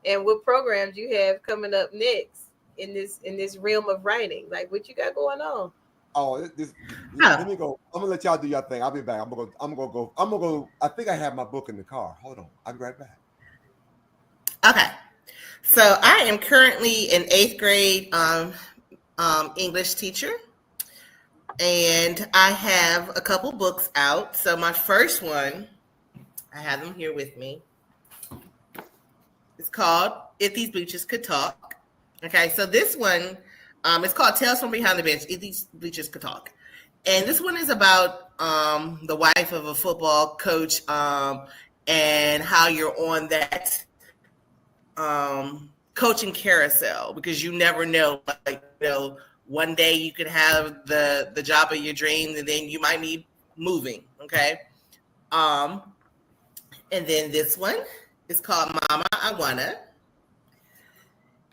and what programs you have coming up next in this realm of writing. Like, what you got going on? Oh, let me go. I'm gonna let y'all do your thing. I'll be back. I'm gonna go. I think I have my book in the car. Hold on. I'll be right back. Okay. So I am currently an 8th grade English teacher, and I have a couple books out. So my first one, I have them here with me. It's called If These Bleachers Could Talk. Okay, so this one, it's called Tales from Behind the Bench, If These Bleachers Could Talk. And this one is about the wife of a football coach and how you're on that coaching carousel, because you never know, like, one day you could have the job of your dreams, and then you might be moving. Okay. And then this one is called Mama I Wanna.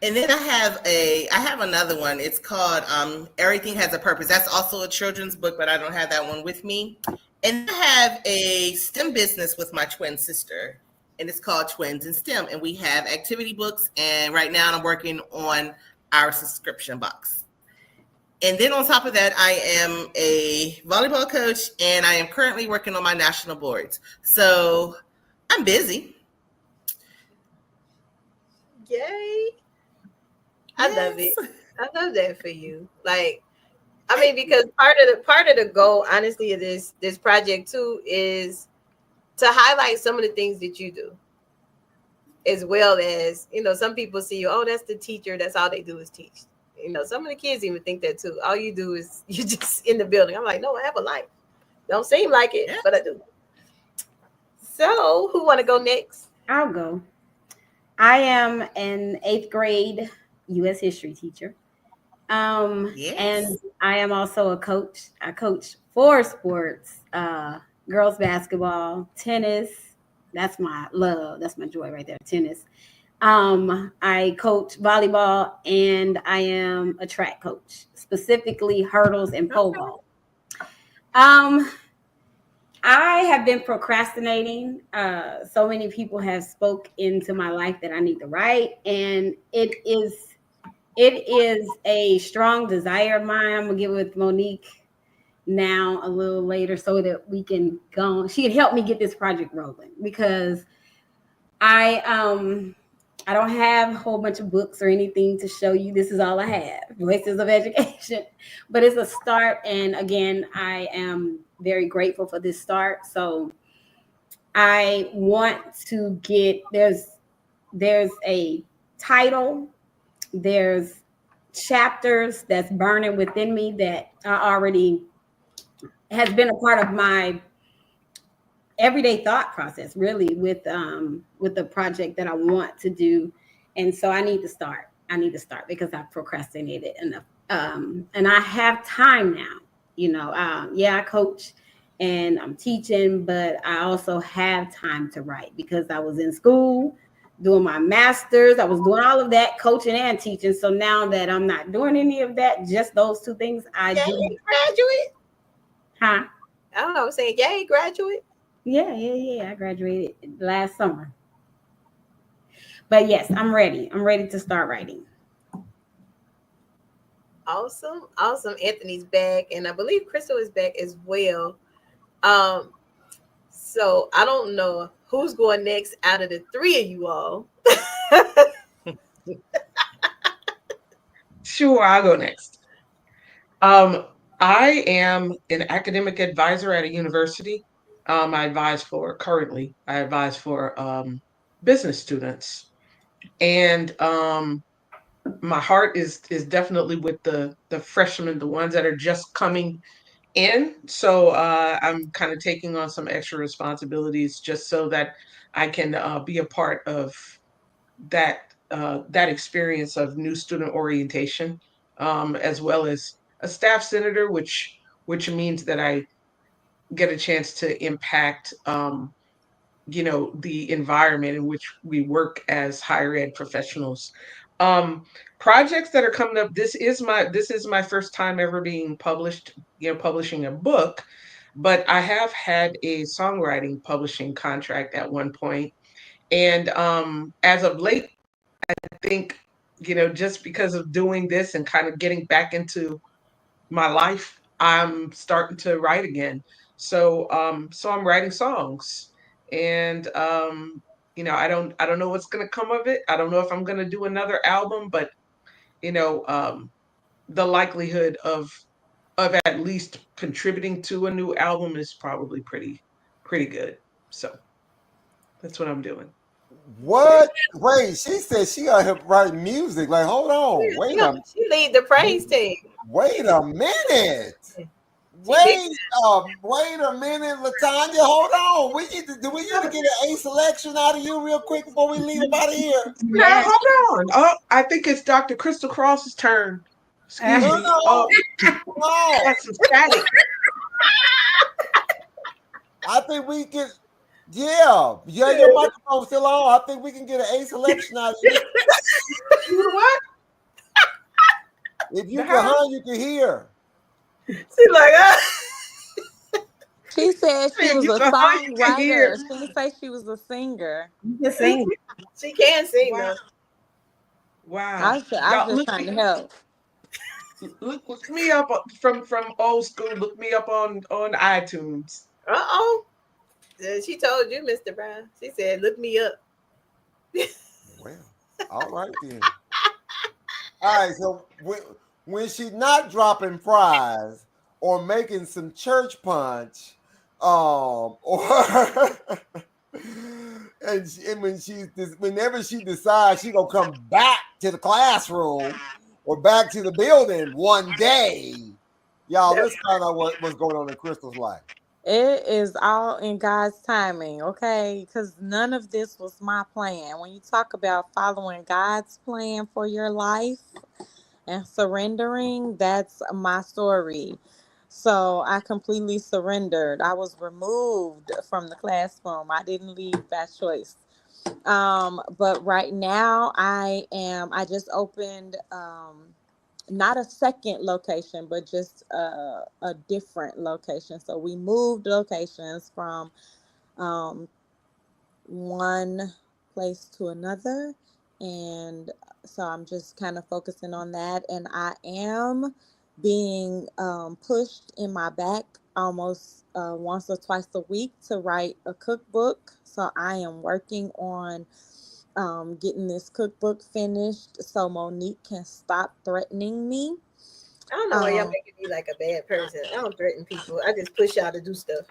And then I have another one. It's called Everything Has a Purpose. That's also a children's book, but I don't have that one with me. And I have a STEM business with my twin sister, and it's called Twins in STEM. And we have activity books, and right now I'm working on our subscription box. And then on top of that, I am a volleyball coach, and I am currently working on my national boards. So I'm busy. Yay. I love it. I love that for you. Like, I mean, because part of the goal, honestly, of this project too, is to highlight some of the things that you do, as well as, some people see you, oh, that's the teacher, that's all they do is teach. Some of the kids even think that too. All you do is you just in the building. I'm like, no, I have a life. Don't seem like it, but I do. So who want to go next? I'll go. I am an 8th grade U.S. history teacher. And I am also a coach. I coach 4 sports, girls basketball, tennis. That's my love. That's my joy right there, tennis. I coach volleyball, and I am a track coach, specifically hurdles and pole vault. I have been procrastinating. So many people have spoke into my life that I need to write, and it is a strong desire of mine. I'm gonna get with Monique now a little later so that we can go. She can help me get this project rolling, because I don't have a whole bunch of books or anything to show you. This is all I have, Voices of Education. But it's a start. And again, I am very grateful for this start. So I want to get, there's a title, there's chapters that's burning within me that I already has been a part of my everyday thought process, really, with the project that I want to do. And so I need to start because I've procrastinated enough. And I have time now, I coach and I'm teaching, but I also have time to write because I was in school doing my master's. I was doing all of that, coaching and teaching. So now that I'm not doing any of that, just those 2 things, I do. Graduate? Huh? I don't know. I was saying, yay, graduate. Yeah. I graduated last summer. But yes, I'm ready. I'm ready to start writing. Awesome. Anthony's back, and I believe Krystal is back as well. So I don't know who's going next out of the 3 of you all. Sure, I'll go next. I am an academic advisor at a university. I advise for business students, and my heart is definitely with the freshmen, the ones that are just coming in. So I'm kind of taking on some extra responsibilities just so that I can be a part of that experience of new student orientation, as well as a staff senator, which means that I get a chance to impact the environment in which we work as higher ed professionals. um Projects that are coming up, this is my first time ever being published, publishing a book, but I have had a songwriting publishing contract at one point. And as of late, I think, just because of doing this and kind of getting back into my life, I'm starting to write again. So I'm writing songs. And I don't know what's gonna come of it. I don't know if I'm gonna do another album, but you know, um the likelihood of at least contributing to a new album is probably pretty good. So that's what I'm doing. What? Wait, she said she got to write music. Like, hold on. She lead the praise team. Wait a minute. She Wait a minute, Latanya. Hold on. Do we need to get an A selection out of you real quick before we leave out of here? Now, hold on. Oh, I think it's Dr. Krystal Cross's turn. Excuse me. No. That's some static. I think we can. Yeah, your microphone's still on. I think we can get an A selection out of you. You know what? If you can hunt, you can hear. She's like, She said she was You a can hardly songwriter. hear. She didn't say she was a singer. Just sing. she can sing Wow. though. Wow. I was just trying to help. Look me up from old school. Look me up on iTunes. Uh-oh. She told you, Mr. Brown. She said, look me up. Well, all right then. All right, so when she's not dropping fries or making some church punch, or and whenever she decides she gonna come back to the classroom or back to the building one day, y'all, let's find out what's going on in Krystal's life. It is all in God's timing, okay? Because none of this was my plan. When you talk about following God's plan for your life and surrendering, that's my story. So I completely surrendered. I was removed from the classroom. I didn't leave by choice. But right now I just opened not a second location, but just a different location. So we moved locations from one place to another. And so I'm just kind of focusing on that. And I am being pushed in my back almost once or twice a week to write a cookbook. So I am working on getting this cookbook finished so Monique can stop threatening me. I don't know why y'all making me like a bad person. I don't threaten people. I just push y'all to do stuff.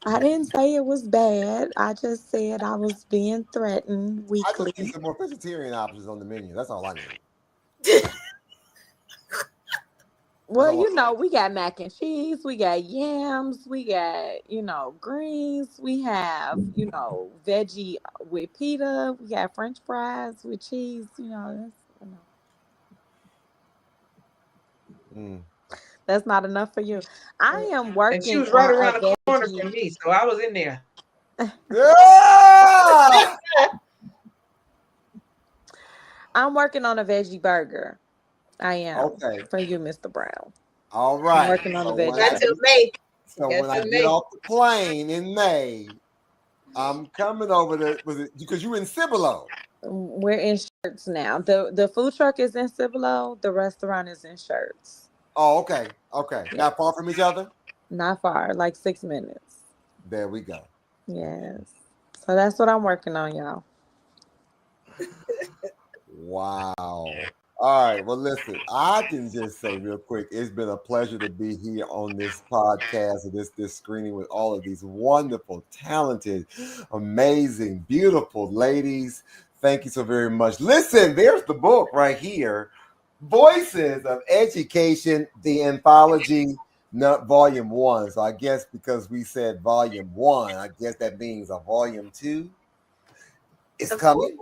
I didn't say it was bad. I just said I was being threatened I weekly. just need some more vegetarian options on the menu. That's all I need. Well, we got mac and cheese, we got yams, we got, greens, we have, veggie with pita, we got French fries with cheese, that's not enough for you. I am working And she was right on around the corner veggie. from me, so I was in there. Yeah! I'm working on a veggie burger. I am. Okay. For you, Mr. Brown. All right. I'm working on the veggie Not till May. So when I get off the plane in May, I'm coming over there because you're in Cibolo. We're in Shirts now. The food truck is in Cibolo. The restaurant is in Shirts. Oh, okay. Okay. Yeah. Not far from each other? Not far, like 6 minutes. There we go. Yes. So that's what I'm working on, y'all. Wow. All right. Well, listen, I can just say real quick, it's been a pleasure to be here on this podcast and this screening with all of these wonderful, talented, amazing, beautiful ladies. Thank you so very much. Listen, there's the book right here, Voices of Education, the anthology. not volume 1. So I guess because we said volume 1, I guess that means a volume 2 is coming.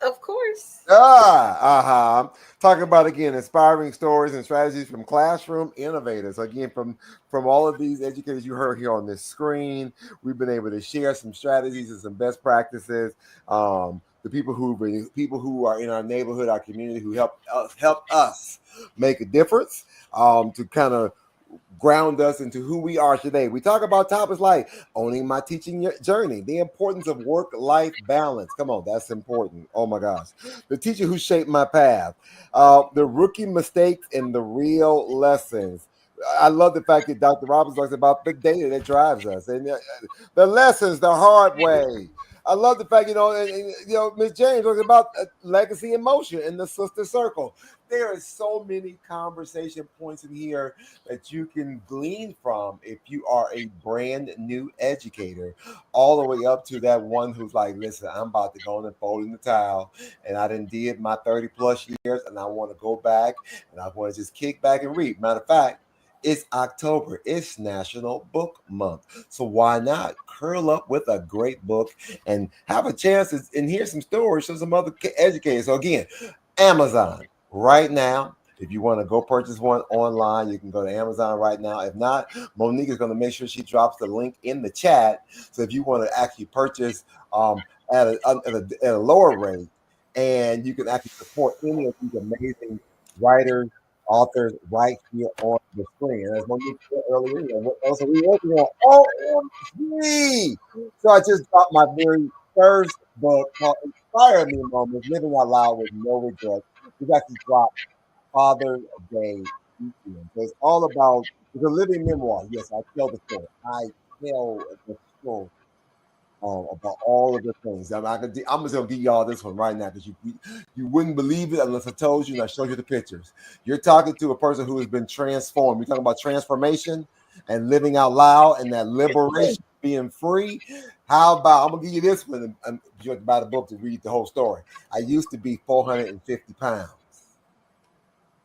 Of course. Talking about, again, inspiring stories and strategies from classroom innovators. Again, from all of these educators you heard here on this screen, we've been able to share some strategies and some best practices. The people who are in our neighborhood, our community, who help us make a difference, to kind of ground us into who we are today. We talk about topics like owning my teaching journey, the importance of work-life balance. Come on, that's important. Oh my gosh. The teacher who shaped my path, the rookie mistakes and the real lessons. I love the fact that Dr. Robbins talks about the data that drives us and the lessons the hard way. I love the fact, Miss James talks about legacy in motion and the sister circle. There are so many conversation points in here that you can glean from if you are a brand new educator, all the way up to that one who's like, listen, I'm about to go in and fold in the towel, and I done did my 30 plus years, and I want to go back, and I want to just kick back and read. Matter of fact, it's October. It's National Book Month. So why not curl up with a great book and have a chance and hear some stories from some other educators? So again, Amazon right now. If you want to go purchase one online, you can go to Amazon right now. If not, Monique is going to make sure she drops the link in the chat. So if you want to actually purchase at a lower rate, and you can actually support any of these amazing writers, authors right here on the screen. And as Monique said earlier, what else are we working on? OMG! So I just dropped my very first book called Inspire Me Moments, Living Out Loud with No Regrets. We've actually dropped Father's Day weekend. So it's all about, it's a living memoir. Yes, I tell the story. I tell the story about all of the things. I'm just gonna give y'all this one right now because you wouldn't believe it unless I told you and I showed you the pictures. You're talking to a person who has been transformed. We're talking about transformation and living out loud and that liberation, being free. How about, I'm gonna give you this one, and you have to buy the book to read the whole story. I used to be 450 pounds.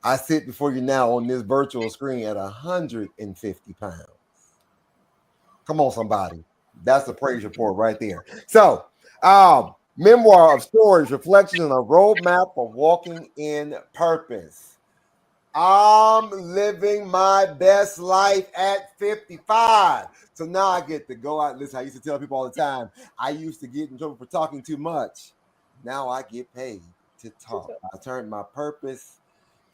I sit before you now on this virtual screen at 150 pounds. Come on, somebody. That's the praise report right there. So, memoir of stories, reflections, and a roadmap for walking in purpose. I'm living my best life at 55. So now I get to go out. Listen, I used to tell people all the time, I used to get in trouble for talking too much. Now I get paid to talk. I turned my purpose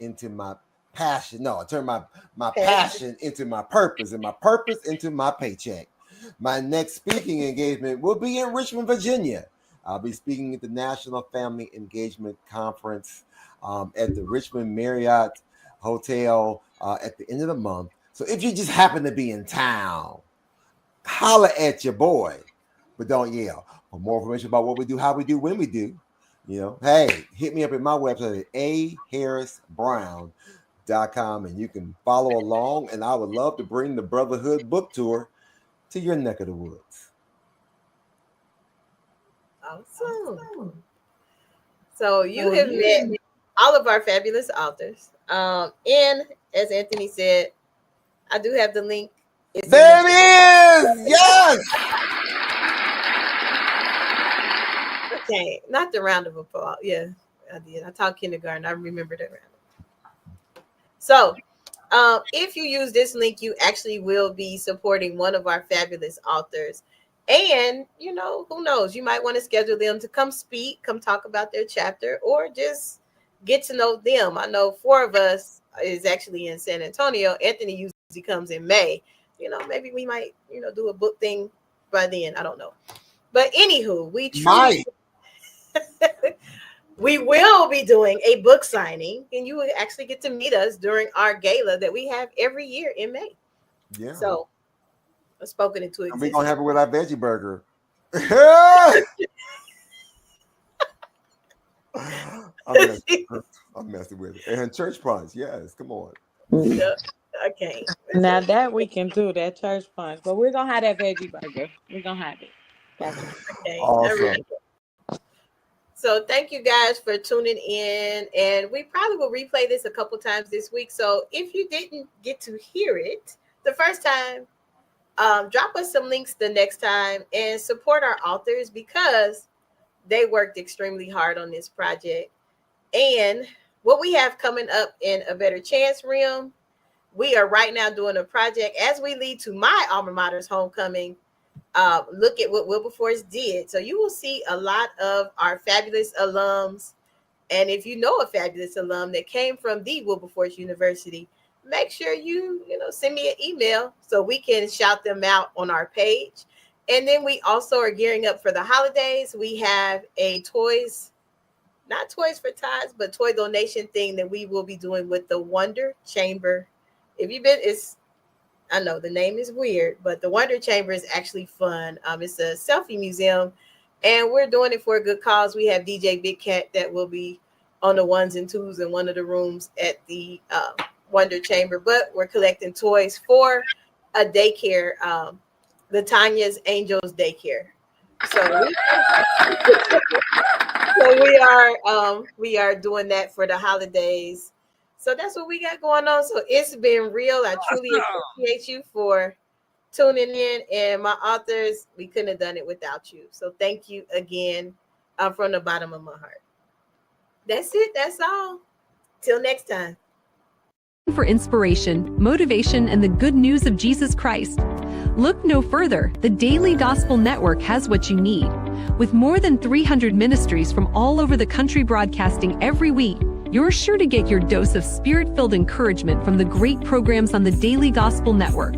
into my passion. No, I turned my passion into my purpose and my purpose into my paycheck. My next speaking engagement will be in Richmond, Virginia. I'll be speaking at the National Family Engagement Conference at the Richmond Marriott Hotel at the end of the month. So if you just happen to be in town, holler at your boy, but don't yell. For more information about what we do, how we do, when we do, hey, hit me up at my website at aharrisbrown.com, and you can follow along. And I would love to bring the Brotherhood Book Tour to your neck of the woods. Awesome. So you have met all of our fabulous authors. And as Anthony said, I do have the link. There it is! Yes! Okay, not the round of applause. Yeah, I did. I taught kindergarten. I remember that round. So, if you use this link, you actually will be supporting one of our fabulous authors. And, who knows? You might want to schedule them to come speak, come talk about their chapter, or just get to know them. I know 4 of us is actually in San Antonio. Anthony usually comes in May. Maybe we might, do a book thing by then. I don't know. But anywho, we will be doing a book signing, and you will actually get to meet us during our gala that we have every year in May. Yeah. So, I've spoken into existence. We're going to have it with our veggie burger. I'm messing with it. And church punch. Yes, come on. Okay. Now that we can do that church punch, but we're going to have that veggie burger. We're going to have it. Gotcha. Okay. Awesome. So thank you guys for tuning in, and we probably will replay this a couple times this week. So if you didn't get to hear it, the first time, drop us some links the next time and support our authors because they worked extremely hard on this project. And what we have coming up in A Better Chance Realm, we are right now doing a project as we lead to my alma mater's homecoming. Look at what Wilberforce did. So you will see a lot of our fabulous alums. And if you know a fabulous alum that came from the Wilberforce University, make sure you send me an email so we can shout them out on our page. And then we also are gearing up for the holidays. We have a not Toys for Tots, but toy donation thing that we will be doing with the Wonder Chamber. If you've been, I know the name is weird, but the Wonder Chamber is actually fun. It's a selfie museum, and we're doing it for a good cause. We have DJ Big Cat that will be on the ones and twos in one of the rooms at the Wonder Chamber, but we're collecting toys for a daycare, the Tanya's Angels Daycare. So we are doing that for the holidays. So that's what we got going on. So it's been real. I truly appreciate you for tuning in. And my authors, we couldn't have done it without you. So thank you again from the bottom of my heart. That's it. That's all. Till next time. For inspiration, motivation, and the good news of Jesus Christ, look no further. The Daily Gospel Network has what you need. With more than 300 ministries from all over the country broadcasting every week, you're sure to get your dose of spirit-filled encouragement from the great programs on the Daily Gospel Network.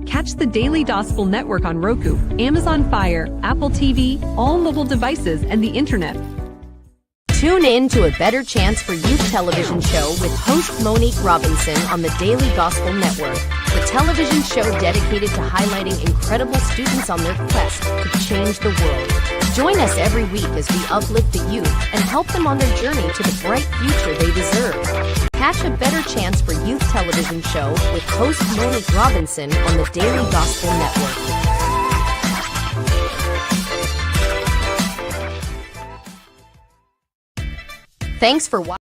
Catch the Daily Gospel Network on Roku, Amazon Fire, Apple TV, all mobile devices, and the internet. Tune in to A Better Chance for Youth television show with host Monique Robinson on the Daily Gospel Network, the television show dedicated to highlighting incredible students on their quest to change the world. Join us every week as we uplift the youth and help them on their journey to the bright future they deserve. Catch A Better Chance for Youth television show with host Monique Robinson on the Daily Gospel Network. Thanks for watching.